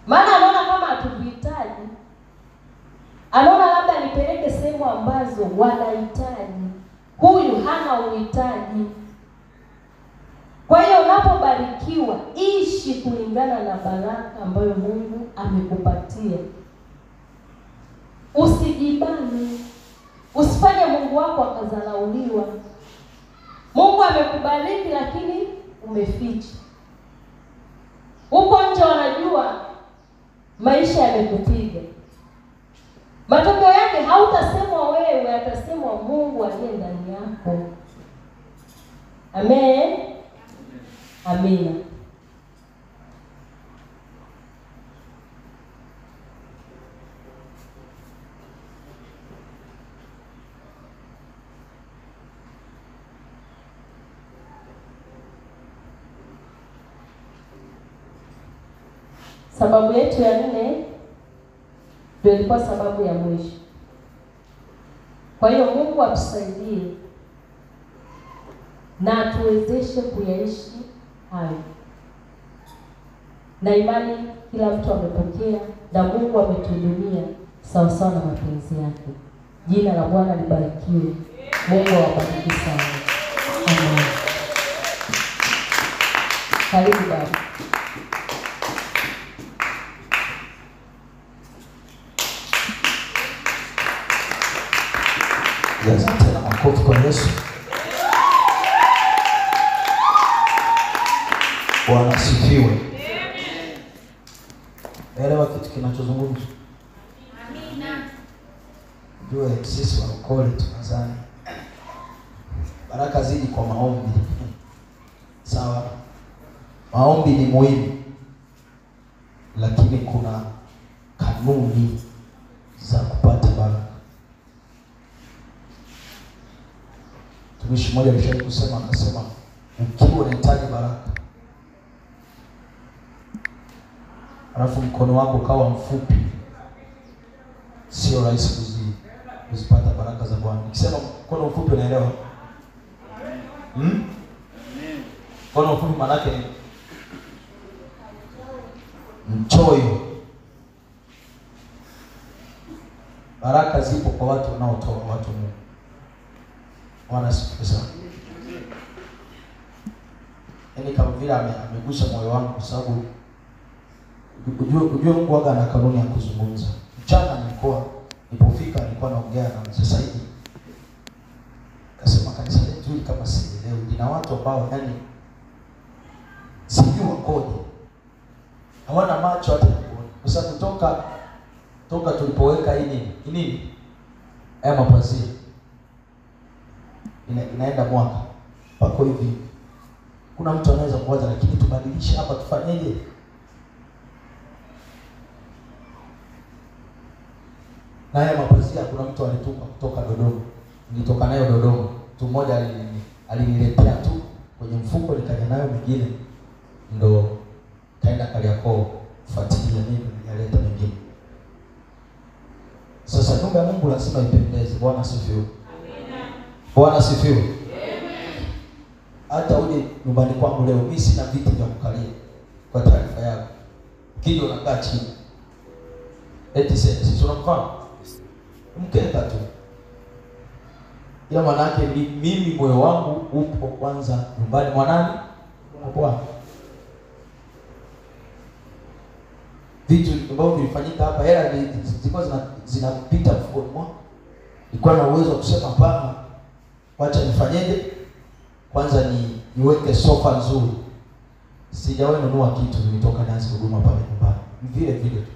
Maana anaona kama hatuhitaji. Anaona labda nipeleke sehemu ambazo wanahitaji. Huyu hana uhitaji. Kwa hiyo unapobarikiwa, ishi kulingana na baraka ambayo Mungu amekupatia. Usijibane. Usifanye Mungu wako akadharauliwa. Mungu amekubariki lakini umeficha. Huko nje wanajua maisha yamekupiga. Matokeo yake hautasemwa wewe, atasemwa Mungu aliye ndani yako. Amen. Amina. Sababu yetu ya 4 ndio ilikuwa sababu ya mwisho. Kwa hiyo Mungu atusaidie na atuwezeshe kuyaishi hayo. Na imani kila mtu amepokea na Mungu ametuhudumia sawa sawa na mapenzi yake. Jina la Bwana libarikiwe. Mungu awabariki sana. Amen. Karibu baba. Jaza tena makofi kwa Yesu. Bwana asifiwe. Amen. Elewa kitu kinachozungumzwa. Amina. Jua sisi walokole tunazani baraka zidi kwa maombi. Sawa. Maombi ni muhimu. Lakini kuna kanuni za kupata baraka. Mtumishi mmoja alishawahi kusema, akasema ukiwa unahitaji baraka alafu mkono wako kawa mfupi, sio rahisi kuzipata baraka za Bwana. Nikisema mkono mfupi unaelewa? Mkono mfupi maana yake ni mchoyo. Baraka zipo kwa watu wanaotoa, watu Mungu. Bwana asifiwe sana. Yaani kama vile amegusa moyo wangu, kwa sababu ujue Mungu waga ana kanuni ya kuzungumza. Mchana nilipofika nilikuwa naongea na sasa hivi. Kasema kanisa letu hili kama sielewi, lina watu ambao yani sijui wakoje. Hawana macho hata kuona. Kwa sababu toka tulipoweka hii nini? Haya mapazia. Inaenda mwaka. Pako hivi. Kuna mtu anaweza kuwaza, lakini tubadilishe hapa, tufanyeje? Na haya mapazia kuna mtu alitupa kutoka Dodoma. Nilitoka nayo Dodoma. Mtu mmoja aliniletea tu kwenye mfuko, nikaja nayo mingine. Ndo kaenda Kariakoo kufuatilia nini nileta mingine. Sasa nyumba ya Mungu lazima ipendeze. Bwana asifiwe. Amina. Bwana asifiwe. Amen. Hata uje nyumbani kwangu leo, mimi sina viti vya kukalia. Kwa taarifa yako. Kile unakaa chini. Eti sisi tunamfahamu. Mkeka tu. Ila maana yake mimi moyo wangu upo kwanza nyumbani mwa nani? Kwa Bwana. Vitu ambavyo vilifanyika hapa, hela zilikuwa zinapita mfukoni mwangu. Nilikuwa na uwezo wa kusema hapana, wacha nifanyeje? Kwanza niweke sofa nzuri. Sijawahi nunua kitu, nilitoka naanza huduma pale nyumbani. Vile vile tu.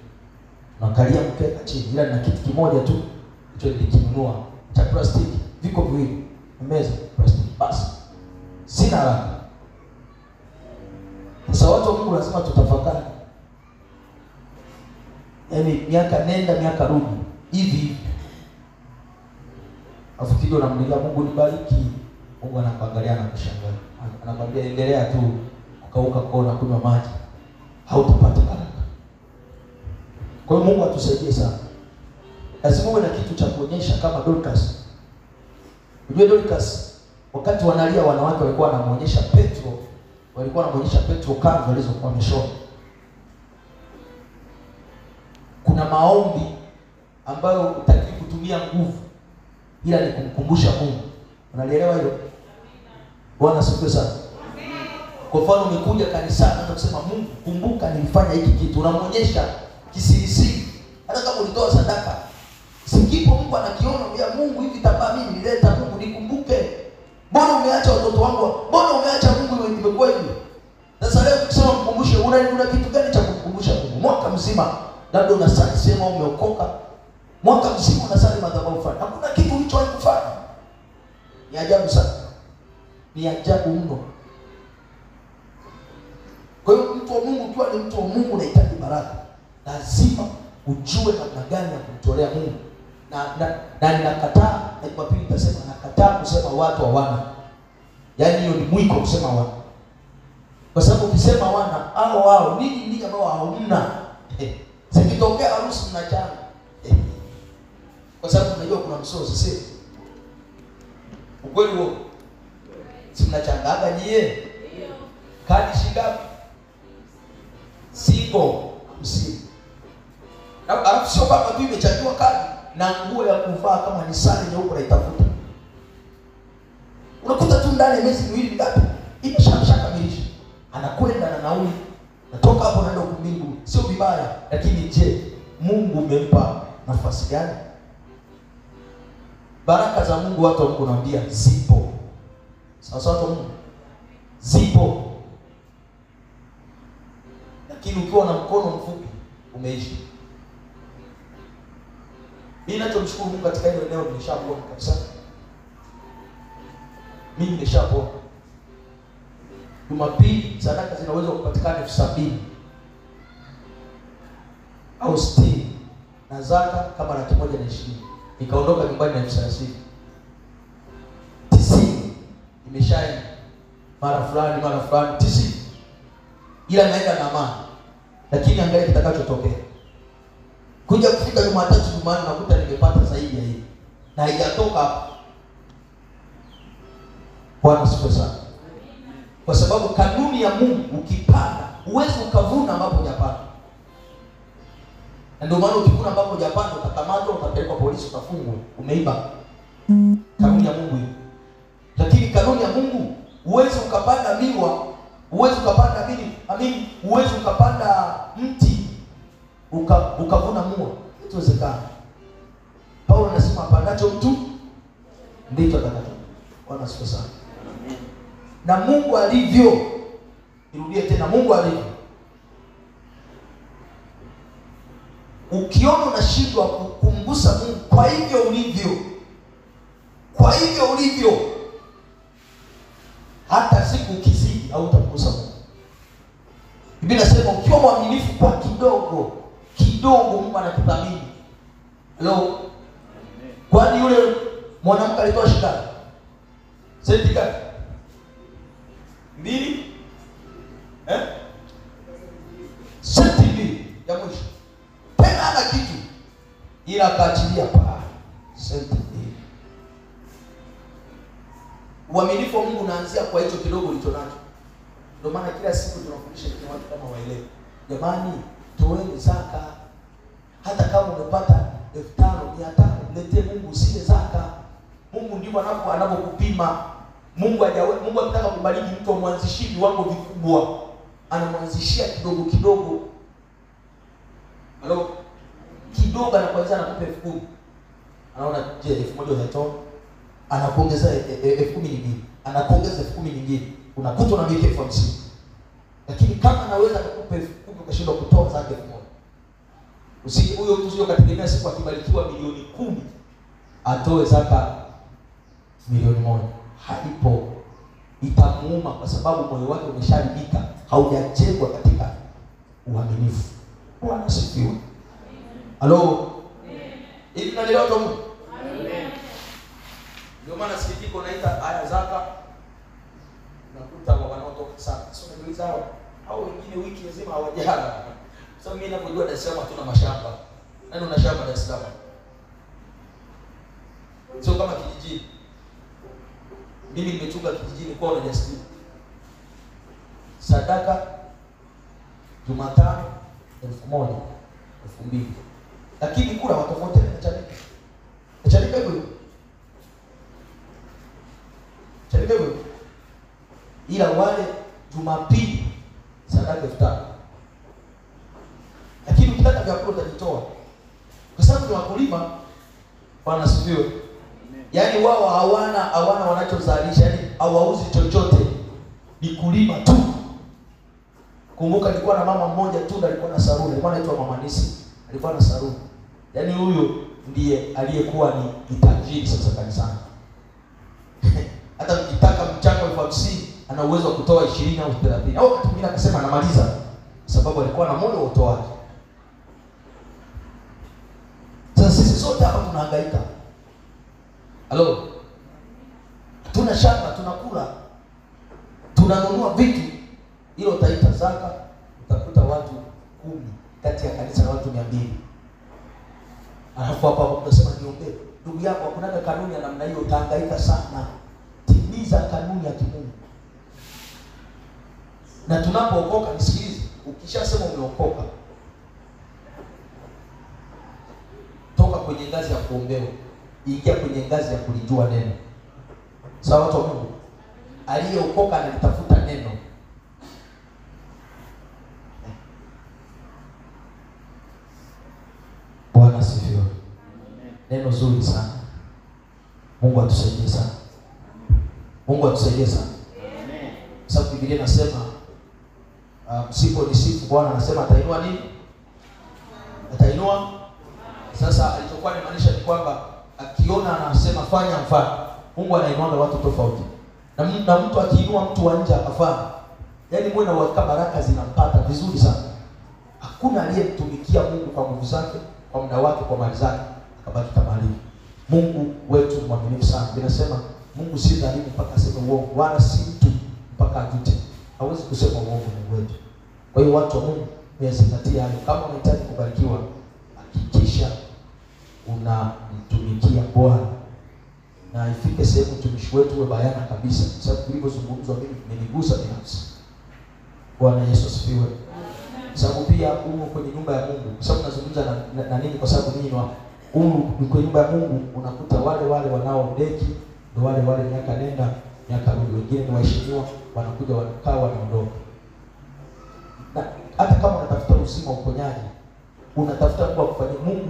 Nakalia mkeka chini, ila na kitu kimoja tu hicho nilikinunua cha plastiki, viko viwili, meza plastiki basi. Sina haraka. Sasa watu wa Mungu lazima tutafakari. Yaani miaka nenda miaka rudi hivi. Afikiri unamlilia Mungu nibariki. Mungu anakuangalia na kushangaa. Anakwambia endelea tu kukauka kona kunywa maji. Hautapata baraka. Kwa hiyo Mungu atusaidie sana. Lazima uwe na kitu cha kuonyesha kama Dorcas. Unajua Dorcas wakati wanalia wanawake walikuwa wanamuonyesha Petro, kanzu alizokuwa ameshona. Kuna maombi ambayo utaki kutumia nguvu, ila ni kumkumbusha Mungu. Unalielewa hilo? Bwana asifiwe sana. Kwa mfano umekuja kanisani hata kusema Mungu, kumbuka nilifanya hiki kitu, unamuonyesha kisirisiri. Hata kama ulitoa sadaka, sikipo Mungu anakiona, ya Mungu hivi tabaa mimi nileta, Mungu nikumbuke. Mbona umeacha watoto wangu? Mbona umeacha Mungu imekuwa hivi? Sasa leo tukisema mkumbushe, una kitu gani cha kukumbusha Mungu? Mwaka mzima labda unasali sema umeokoka. Mwaka mzima unasali madhabahu fulani. Hakuna kitu ulichowahi kufanya. Ni ajabu sana. Ni ajabu mno. Kwa hiyo mtu wa Mungu, ukiwa ni mtu wa Mungu unahitaji baraka, lazima ujue namna gani ya kumtolea Mungu. Na ninakataa, na Jumapili nitasema nakataa kusema watu hawana. Yaani hiyo ni mwiko kusema hawana. Kwa sababu ukisema wana hao nini ambao hauna. Sikitokea harusi mnachana. Kwa sababu unajua kuna msosi sisi. Ukweli huo. Si mnachangaga nyie? Ndio. Kadi shingapi? Siko 50. Alafu sio kama tu imechajua kadi na nguo ya kuvaa kama ni sare nyeupe naitafuta. Unakuta tu ndani miezi miwili ngapi? Imeshakamilisha. Anakwenda na nauli. Natoka hapo naenda huko mbingu. Sio vibaya, lakini je, Mungu umempa nafasi gani? Baraka za Mungu watu wa Mungu naambia zipo. Sasa watu wa Mungu zipo. Lakini ukiwa na mkono mfupi umeishi. Mimi ninachomshukuru Mungu katika hilo eneo nimeshapona kabisa. Mimi nimeshapona. Jumapili sadaka zinaweza kupatikana 70,000 au 60 na zaka kama 120. Nikaondoka nyumbani na 30,000. 90 imeshaenda mara fulani tisi, ila naenda na amani. Lakini angalia kitakachotokea. Kuja kufika Jumatatu, Jumanne nakuta nimepata zaidi ya hii na haijatoka hapa. Bwana sifa sana. Kwa sababu kanuni ya Mungu, ukipanda uwezi ukavuna ambapo hujapanda. Na ndio maana ukivuna ambapo hujapanda utakamatwa, utapelekwa polisi, utafungwa, umeiba. Kanuni ya Mungu hiyo. Lakini kanuni ya Mungu, uwezi ukapanda miwa, uwezi ukapanda uwezi ukapanda mti ukavuna mua. Itawezekana. Paulo anasema apandacho mtu ndicho atakacho. Bwana sifa sana. Na Mungu alivyo, nirudie tena, Mungu alivyo. Ukiona unashindwa kumgusa Mungu, kwa hivyo ulivyo, hata siku ukizidi hautamgusa Mungu. Biblia inasema ukiwa mwaminifu kwa kidogo, Mungu anakuthamini. Hello? Kwani yule mwanamke alitoa shida senti gani? 2 senti 2 ya mwisho. Tena ana kitu ila akaachilia senti 2. Uaminifu wa Mungu unaanzia kwa hicho kidogo ulicho nacho. Ndio maana kila siku tunafundisha kwa watu kama waelewe. Jamani, toeni zaka. Hata kama umepata 500 mletee Mungu, usile zaka. Mungu ndivyo anapokupima. Mungu akitaka kubariki mtu amwanzishie viwango vikubwa, anamwanzishia kidogo. Halo? Kidogo anakuanza anakupa 10,000. Anaona je, 1,000 unatoa? Anakuongeza 10,000 nyingine. Anakuongeza 10,000 nyingine. Unakuta na 50,000. Lakini kama anaweza kukupa 10,000 ukashindwa kutoa zake 1,000. Usije huyo mtu sio kategemea siku akibarikiwa milioni 10 atoe zaka milioni 1. Haipo. Itamuuma kwa sababu moyo wake umesharibika, haujajengwa katika uaminifu. Bwana sifiwe. Halo. Hivi naelewa tu. Amen. Ndio maana sikitiko naita aya zaka. Nakuta wanaotoka sana. Sio nauliza hao wengine wiki nzima hawajala. Sasa mimi ninapojua Dar es Salaam tuna mashamba. Nani una shamba Dar es Salaam? Sio kama kijijini. Mimi nimechunga kijijini kwao na Justin. Sadaka Jumatano 1,000, 2,000. Lakini kula watofauti na Chanika. Chanika hivyo. Ila wale Jumapili sadaka 5,000. Lakini ukitaka vyakula utajitoa. Kwa sababu ni wakulima. Bwana sifiwe. Yaani wao hawana wanachozalisha, yaani hawauzi chochote. Ni kulima tu. Kumbuka nilikuwa na mama mmoja tu alikuwa na saruni, alikuwa anaitwa Mama Nisi. Alikuwa na saruni. Yaani huyo ndiye aliyekuwa ni tajiri sasa kanisani. Hata mkitaka mchango 50,000 ana uwezo wa kutoa 20 au 30. Au wakati mwingine akasema anamaliza sababu alikuwa na moyo wa utoaji. Sasa sisi sote hapa tunahangaika. Halo. Tuna shamba, tunakula. Tunanunua vitu. Hilo utaita zaka, utakuta watu 10 kati ya kanisa na watu 200. Alafu hapa utasema niombe. Ndugu yako hakunaga kanuni ya namna hiyo, utahangaika sana. Timiza kanuni ya Mungu. Na tunapookoka, nisikilize, ukishasema umeokoka, toka kwenye ngazi ya kuombewa, ingia kwenye ngazi ya kulijua neno. Sawa watu wa Mungu? Aliyeokoka analitafuta neno. Bwana asifiwe. Neno zuri sana. Mungu atusaidie sana. Mungu atusaidie sana. Amen. Sababu Biblia inasema msipo nisifu Bwana anasema atainua nini? Atainua. Sasa alichokuwa anamaanisha ni kwamba akiona anasema fanya mfano. Mungu anainua watu tofauti. Na mtu akiinua mtu wa nje akafanya, yaani mwana wa baraka zinampata vizuri sana. Hakuna aliyemtumikia Mungu kwa nguvu zake, kwa muda wake, kwa mali zake akabaki kama alivyo. Mungu wetu mwaminifu sana. Binasema Mungu si dhalimu mpaka aseme uongo, wala si mtu mpaka ajute. Hawezi kusema uongo Mungu wetu. Kwa hiyo watu wa Mungu, yazingatia hayo. Kama unahitaji kubarikiwa, hakikisha unamtumikia Bwana. Na ifike sehemu mtumishi wetu uwe bayana kabisa. Sababu tulivyozungumzwa mimi imenigusa binafsi. Bwana Yesu asifiwe. Sababu pia huko kwenye nyumba ya Mungu, kwa sababu nazungumza na nini, kwa sababu nini kwenye nyumba ya Mungu unakuta wale wanaodeki ndio wale miaka nenda miaka rudi, wengine ni waheshimiwa, wanakuja wanakaa wanaondoka. Na hata kama unatafuta uzima, uponyaji, unatafuta Mungu akufanyie,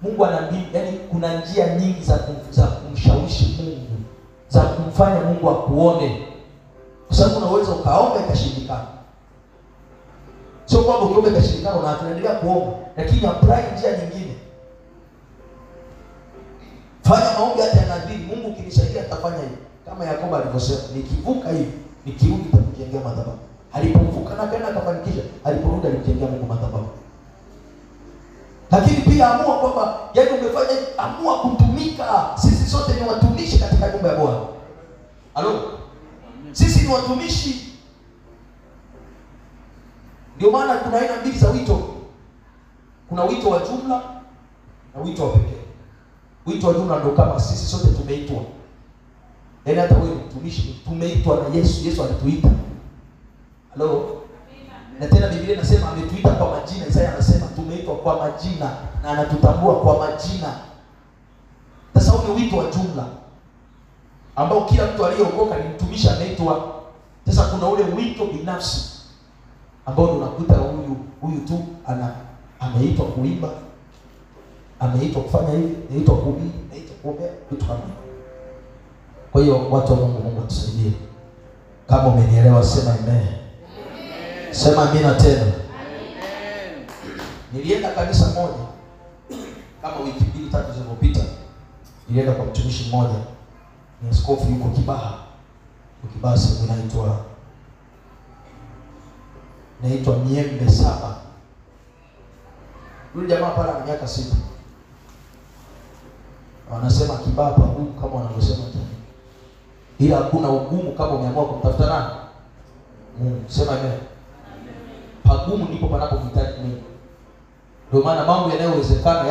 Mungu anaamini, yaani kuna njia nyingi za kumshawishi Mungu, za kumfanya Mungu akuone. Kwa sababu unaweza ukaomba ikashindikana. Sio kwamba ukiomba ikashindikana na tunaendelea kuomba, lakini apply njia nyingine. Fanya maombi hata ya nadhiri, Mungu ukinisaidia nitafanya hivi. Kama Yakobo alivyosema, nikivuka hivi, nikirudi nitakujengea madhabahu. Alipovuka na kaenda akafanikisha, aliporudi alimjengea Mungu madhabahu. Lakini pia amua kwamba yaani umefanya, amua kutumika. Sisi sote ni watumishi katika nyumba ya Bwana. Halo? Sisi ni watumishi. Ndio maana kuna aina mbili za wito. Kuna wito wa jumla na wito wa pekee. Wito wa jumla ndio kama sisi sote tumeitwa. Yaani hata wewe mtumishi tumeitwa na Yesu. Yesu alituita. Halo? Na tena Biblia inasema ametuita kwa majina. Isaya anasema tumeitwa kwa majina na anatutambua kwa majina. Sasa huo ni wito wa jumla ambao kila mtu aliyeokoka ni mtumishi anaitwa. Sasa kuna ule wito binafsi ambao unakuta huyu tu ameitwa kuimba, ameitwa kufanya hivi, ameitwa kuhubiri, ameitwa kuombea vitu kama hivyo. Kwa hiyo watu wa Mungu atusaidie. Kama umenielewa sema amen. Sema amina tena. Amen. Nilienda kanisa moja kama wiki 2-3 zilizopita. Nilienda kwa mtumishi mmoja. Ni askofu yuko Kibaha. Kibaha sehemu inaitwa Miembe 7. Yule jamaa pale ana miaka 6. Wanasema Kibaha pagumu kama wanavyosema tena. Ila hakuna ugumu kama umeamua kumtafuta nani? Mungu. Sema amen. Pagumu ndipo panapomhitaji Mungu. Ndio maana mambo yanayowezekana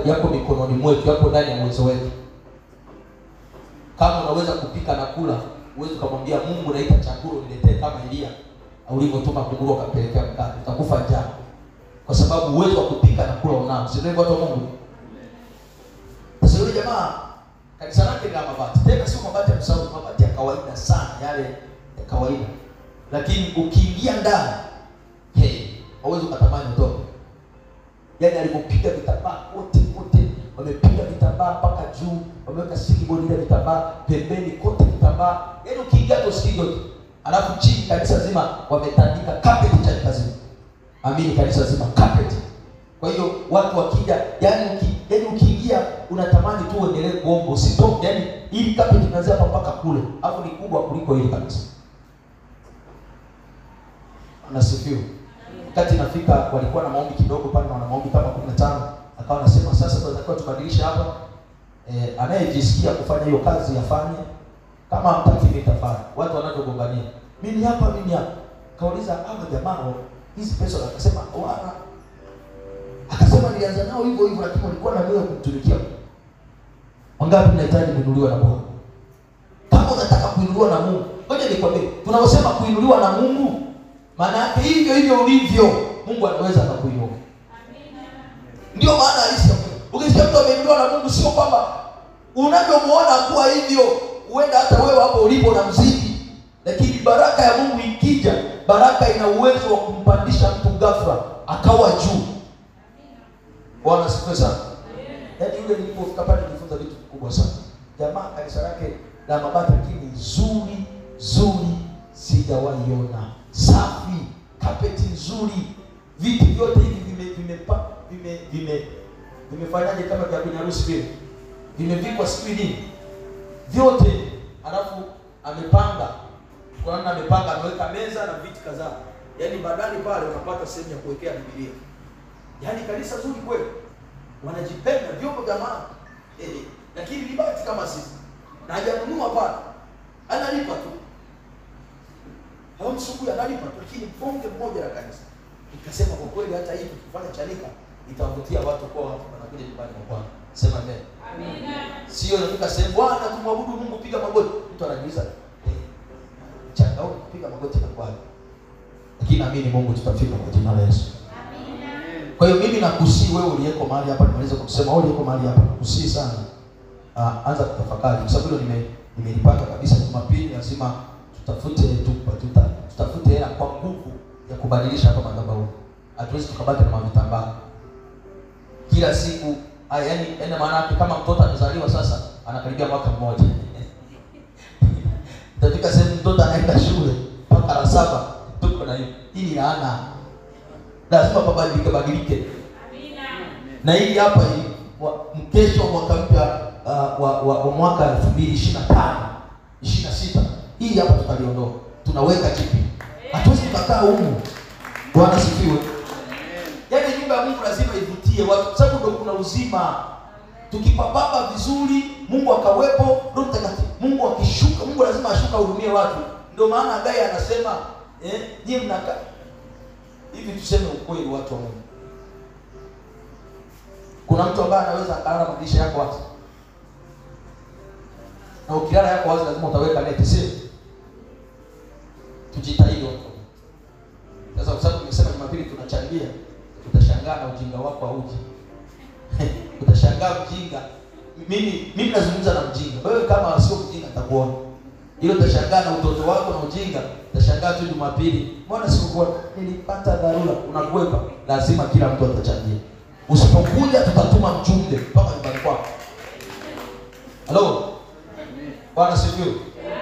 yako mikononi mwetu, yako ndani ya uwezo wetu. Kama unaweza kupika na kula, uwezo kumwambia Mungu naita chakula niletee kama Elia ulivyotuma kunguru akapelekea mkate, utakufa njaa. Kwa sababu uwezo wa kupika na kula unao. Si ndio watu wa Mungu? Sasa yule jamaa kanisa lake la mabati. Tena sio mabati ya msao, mabati ya kawaida sana, yale ya kawaida. Lakini ukiingia ndani, hauwezi kutamani utoke. Yaani alipopiga vitambaa kote, wamepiga vitambaa mpaka juu, wameweka silibodi ile vitambaa, pembeni kote vitambaa. Yaani ukiingia tu studio, alafu chini kanisa zima wametandika carpet cha kazi. Amini, kanisa zima carpet. Kwa hiyo watu wakija, yaani ukiingia unatamani tu uendelee kuomba, usitoke. Yaani ili carpet inaanzia hapa mpaka kule, alafu ni kubwa kuliko ile kanisa. Anasifiwa. Wakati nafika walikuwa na maombi kidogo pale, na maombi kama 15. Akawa anasema sasa tunatakiwa tubadilishe hapa. Anayejisikia kufanya hiyo kazi yafanye. Kama hamtaki nitafanya. Watu wanagogombania. Mimi hapa. Kauliza hawa jamaa hizi pesa, akasema wana. Akasema nilianza nao hivyo lakini walikuwa na moyo kumtumikia. Wangapi mnahitaji kuinuliwa na Mungu? Kama unataka kuinuliwa na Mungu, ngoja nikwambie, tunaposema kuinuliwa na Mungu, maana yake hivyo ulivyo, Mungu anaweza kukuinua. Amina. Ndio maana halisi ya Mungu. Ukisikia mtu ameinuliwa na Mungu, sio kwamba unavyomuona kuwa hivyo, huenda hata wewe hapo ulipo na mzidi. Lakini baraka ya Mungu ikija, baraka ina uwezo wa kumpandisha mtu ghafla akawa juu. Amina. Bwana asifiwe sana. Yaani yule nilipofika pale nilijifunza vitu vikubwa sana. Jamaa kanisa lake la mabati lakini zuri sijawaiona. Safi, kapeti nzuri, viti vyote hivi vimefanyaje kama vya kwenye harusi vile. Vimevikwa screen vyote, alafu amepanga. Kwa nini amepanga? Ameweka meza na viti kadhaa. Yaani badani pale unapata sehemu ya kuwekea Biblia. Yaani kanisa zuri kweli. Wanajipenda vyombo vya maana. Lakini libati kama sisi. na hajanunua pale, analipa tu, hawamsumbui, analipa tu, lakini bonge mmoja la kanisa. Nikasema kwa kweli hata hivi kufanya Chanika itawavutia watu kwa watu wanakuja nyumbani kwa Bwana. Sema amen. Amina. Sio nafika sehemu Bwana tumwabudu Mungu piga magoti. Mtu anajiuliza changao piga magoti na kwani. Lakini naamini Mungu tutafika kwa jina la Yesu. Amina. Kwa hiyo mimi nakusii wewe uliyeko mahali hapa, nimeweza kusema wewe uliyeko mahali hapa, nakusii sana. Anza kutafakari kwa sababu hilo nimelipanga kabisa. Jumapili lazima tutafute hela kwa nguvu ya kubadilisha hapa madhabahu. Hatuwezi tukabaki na mavitambaa kila siku. Yaani maana yake kama mtoto amezaliwa sasa anakaribia mwaka mmoja. Tafika sehemu mtoto anaenda shule mpaka la 7 tuko na hiyo. Hii laana. Lazima babadilike. Amina. Na hii hapa hii mkesho wa mwaka mpya wa mwaka 2025 26. Hii hapa tutaliondoa. Tunaweka kipi? Hatuwezi tukakaa humu. Bwana sifiwe. Yaani nyumba ya Mungu lazima ivutie watu, sababu ndio kuna uzima. Tukipapapa vizuri, Mungu akawepo, Roho Mtakatifu, Mungu akishuka, Mungu lazima ashuka uhurumie watu. Ndio maana Hagai anasema, nyie mnakaa hivi, tuseme ukweli watu wa Mungu. Kuna mtu ambaye anaweza akalala madirisha yako wazi. Na ukilala yako wazi lazima utaweka neti, sio? Tujitahidi watu. Sasa kwa sababu nimesema Jumapili tunachangia, utashangaa na ujinga wako hauji. Utashangaa mjinga. Mimi nazungumza na mjinga. Wewe kama sio mjinga utakuona. Ile utashangaa na utoto wako na ujinga, utashangaa tu Jumapili. Mbona sikukuona? Nilipata dharura. Unakwepa. Lazima kila mtu atachangia. Usipokuja tutatuma mjumbe mpaka nyumbani kwako. Halo? Bwana sifiwe.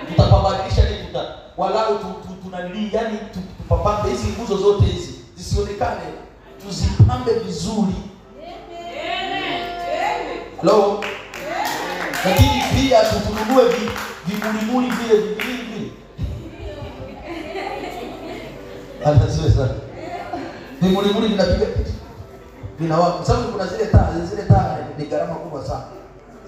Tutapambadilisha nini walau tunalii, yani tupapambe hizi nguzo zote hizi zisionekane, tuzipambe vizuri. Hello? Lakini pia tutununue vimulimuli vile. Anasiwe sana. Vimulimuli vinapiga vinawaka. Sababu kuna zile taa ni gharama kubwa sana.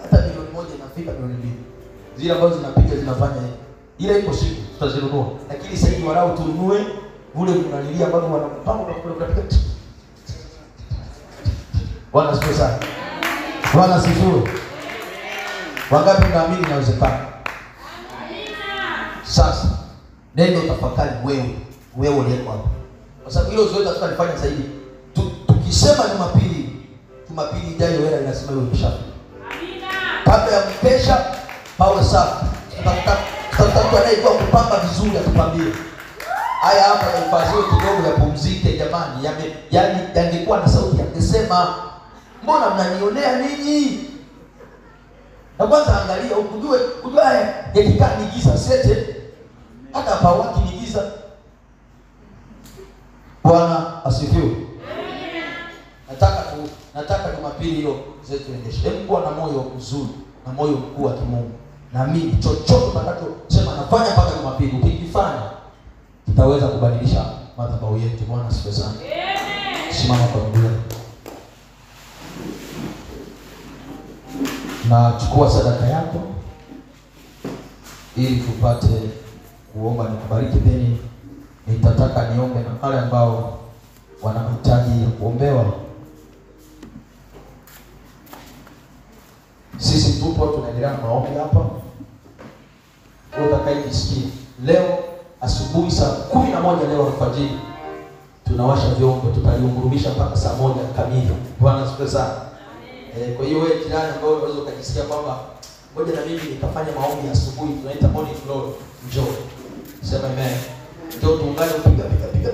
Hata milioni 1 inafika milioni 2. Zile ambazo zinapiga zinafanya hivi. Ile iko siku tutazinunua. Lakini sasa hivi walau tununue ule unalilia ambao wanapanga kwa kupiga. Bwana asifiwe sana. Bwana asifiwe. Wangapi naamini inawezekana? Amina. Sasa neno tafakari wewe uliyeko hapa. Kwa sababu hilo zoezi tutalifanya zaidi. Tukisema Jumapili ijayo hela lazima iwe imeshafika. Amina. Kabla ya mkesha pawe safi. Tutafuta anayejua kupamba vizuri atupambie. Haya hapa yahifadhiwe kidogo yapumzike jamani. Yaani yangekuwa na sauti yangesema, mbona mnanionea ninyi? Na kwanza angalia ukujue haya yakikaa ni giza sete. Hata pawaki ni giza. Bwana asifiwe. Nataka Jumapili hilo zetu tuendeshe. Hebu kuwa na moyo mzuri na moyo mkuu wa kimungu. Na mimi chochote utakachosema nafanya mpaka Jumapili, ukifanya kitaweza kubadilisha madhabahu yetu. Bwana asifiwe sana. Amen. Simama kwa miguu. Na chukua sadaka yako ili tupate kuomba. Nikubariki Beni. Nitataka niombe na wale ambao wana mahitaji ya kuombewa. Sisi tupo tunaendelea na maombi hapa. Utakayejisikia leo asubuhi saa 11 leo alfajiri tunawasha vyombo, tutaliungurumisha mpaka saa 1 kamili. Bwana asifiwe sana. Kwa hiyo wewe jirani ambao unaweza ukajisikia kwamba ngoja na mimi nikafanya maombi asubuhi, tunaita morning glory, njoo. Sema amen. Njoo tuungane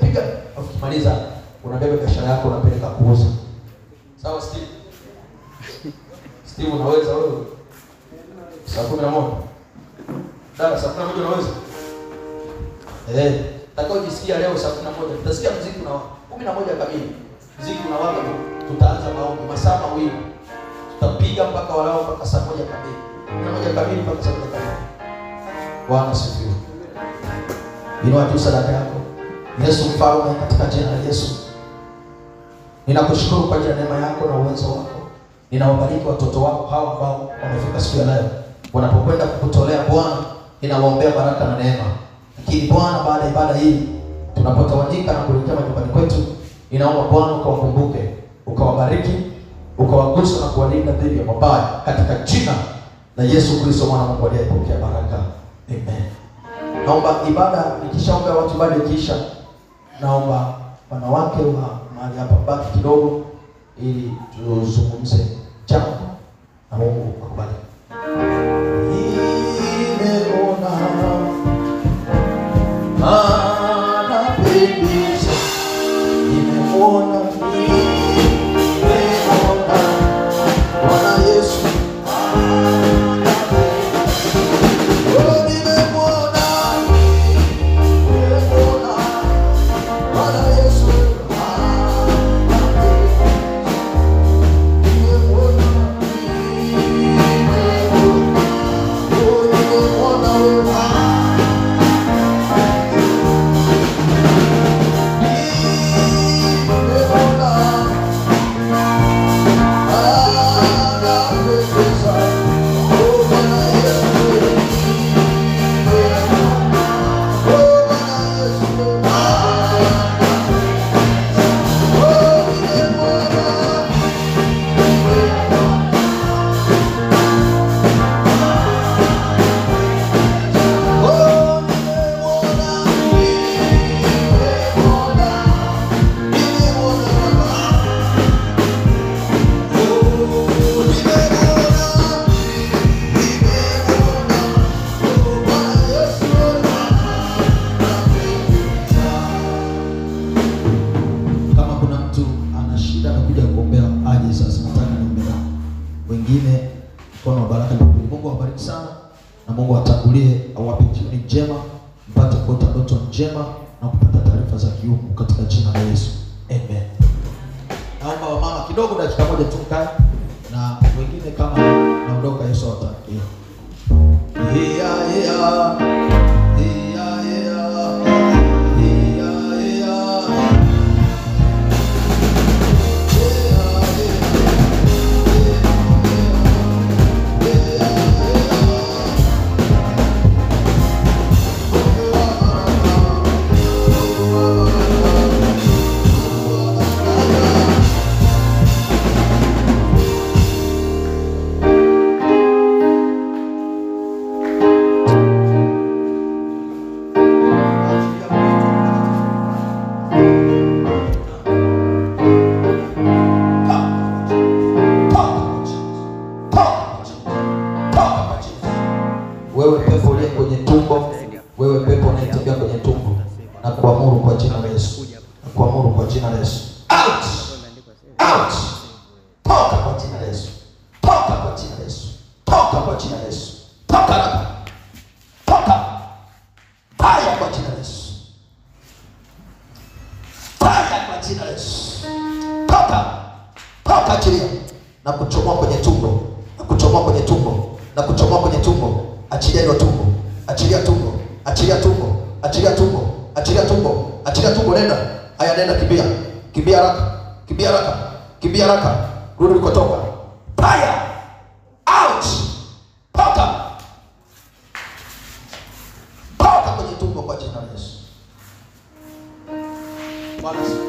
piga. Ukimaliza unabeba biashara yako unapeleka kuuza. Sawa Steve? Steve unaweza wewe? Saa 11. Dada saa 11 unaweza? Utakayojisikia leo saa 11 tutasikia muziki na 11 kamili. Muziki unawaka, tutaanza maombi masaa mawili. Tutapiga mpaka walao mpaka saa 1 kamili. 1 kamili mpaka saa 1 kamili. Bwana asifiwe. Inua tu sadaka yako. Yesu mfalme, katika jina la Yesu. Ninakushukuru kwa ajili ya neema yako na uwezo wako. Ninawabariki watoto wako hawa ambao wamefika siku ya leo. wanapokwenda kukutolea Bwana, ninawaombea baraka na neema. Lakini Bwana, baada ya ibada hii tunapotawanyika na kuelekea nyumbani kwetu, ninaomba Bwana ukawakumbuke, ukawabariki, ukawagusa na kuwalinda dhidi ya mabaya katika jina la Yesu Kristo mwana wa Mungu aliyepokea baraka. Amen. Naomba ibada ikishaomba watu, ibada ikiisha, naomba wanawake wa mahali hapa baki kidogo ili tuzungumze jambo na Mungu akubariki. Wengine mkono wa baraka na Mungu awabariki sana, na Mungu atangulie awape jioni njema, mpate kuota ndoto njema na kupata taarifa za kiungu katika jina la Yesu. Amen. Naomba wamama kidogo dakika moja tu mkae, na wengine kama naondoka Yesu awatakie. Wewe pepo uliye kwenye tumbo, wewe pepo unayetembea kwenye tumbo, na kuamuru kwa jina la Yesu, na kuamuru kwa jina la Yesu, out, out, toka kwa jina la Yesu, toka kwa jina la Yesu, toka kwa jina la Yesu, toka hapa, toka haya kwa jina la Yesu, haya kwa jina la Yesu, toka, toka chilia, na kuchomoa kwenye tumbo, na kuchomoa kwenye tumbo, na kuchomoa kwenye tumbo. Achilia hilo tumbo, achilia tumbo, achilia tumbo, achilia tumbo, achilia tumbo, achilia tumbo. Nenda, haya nenda, kimbia, kimbia haraka, kimbia haraka, kimbia haraka, rudi ulikotoka. Fire out, toka, toka kwenye tumbo kwa jina la Yesu. Bwana siku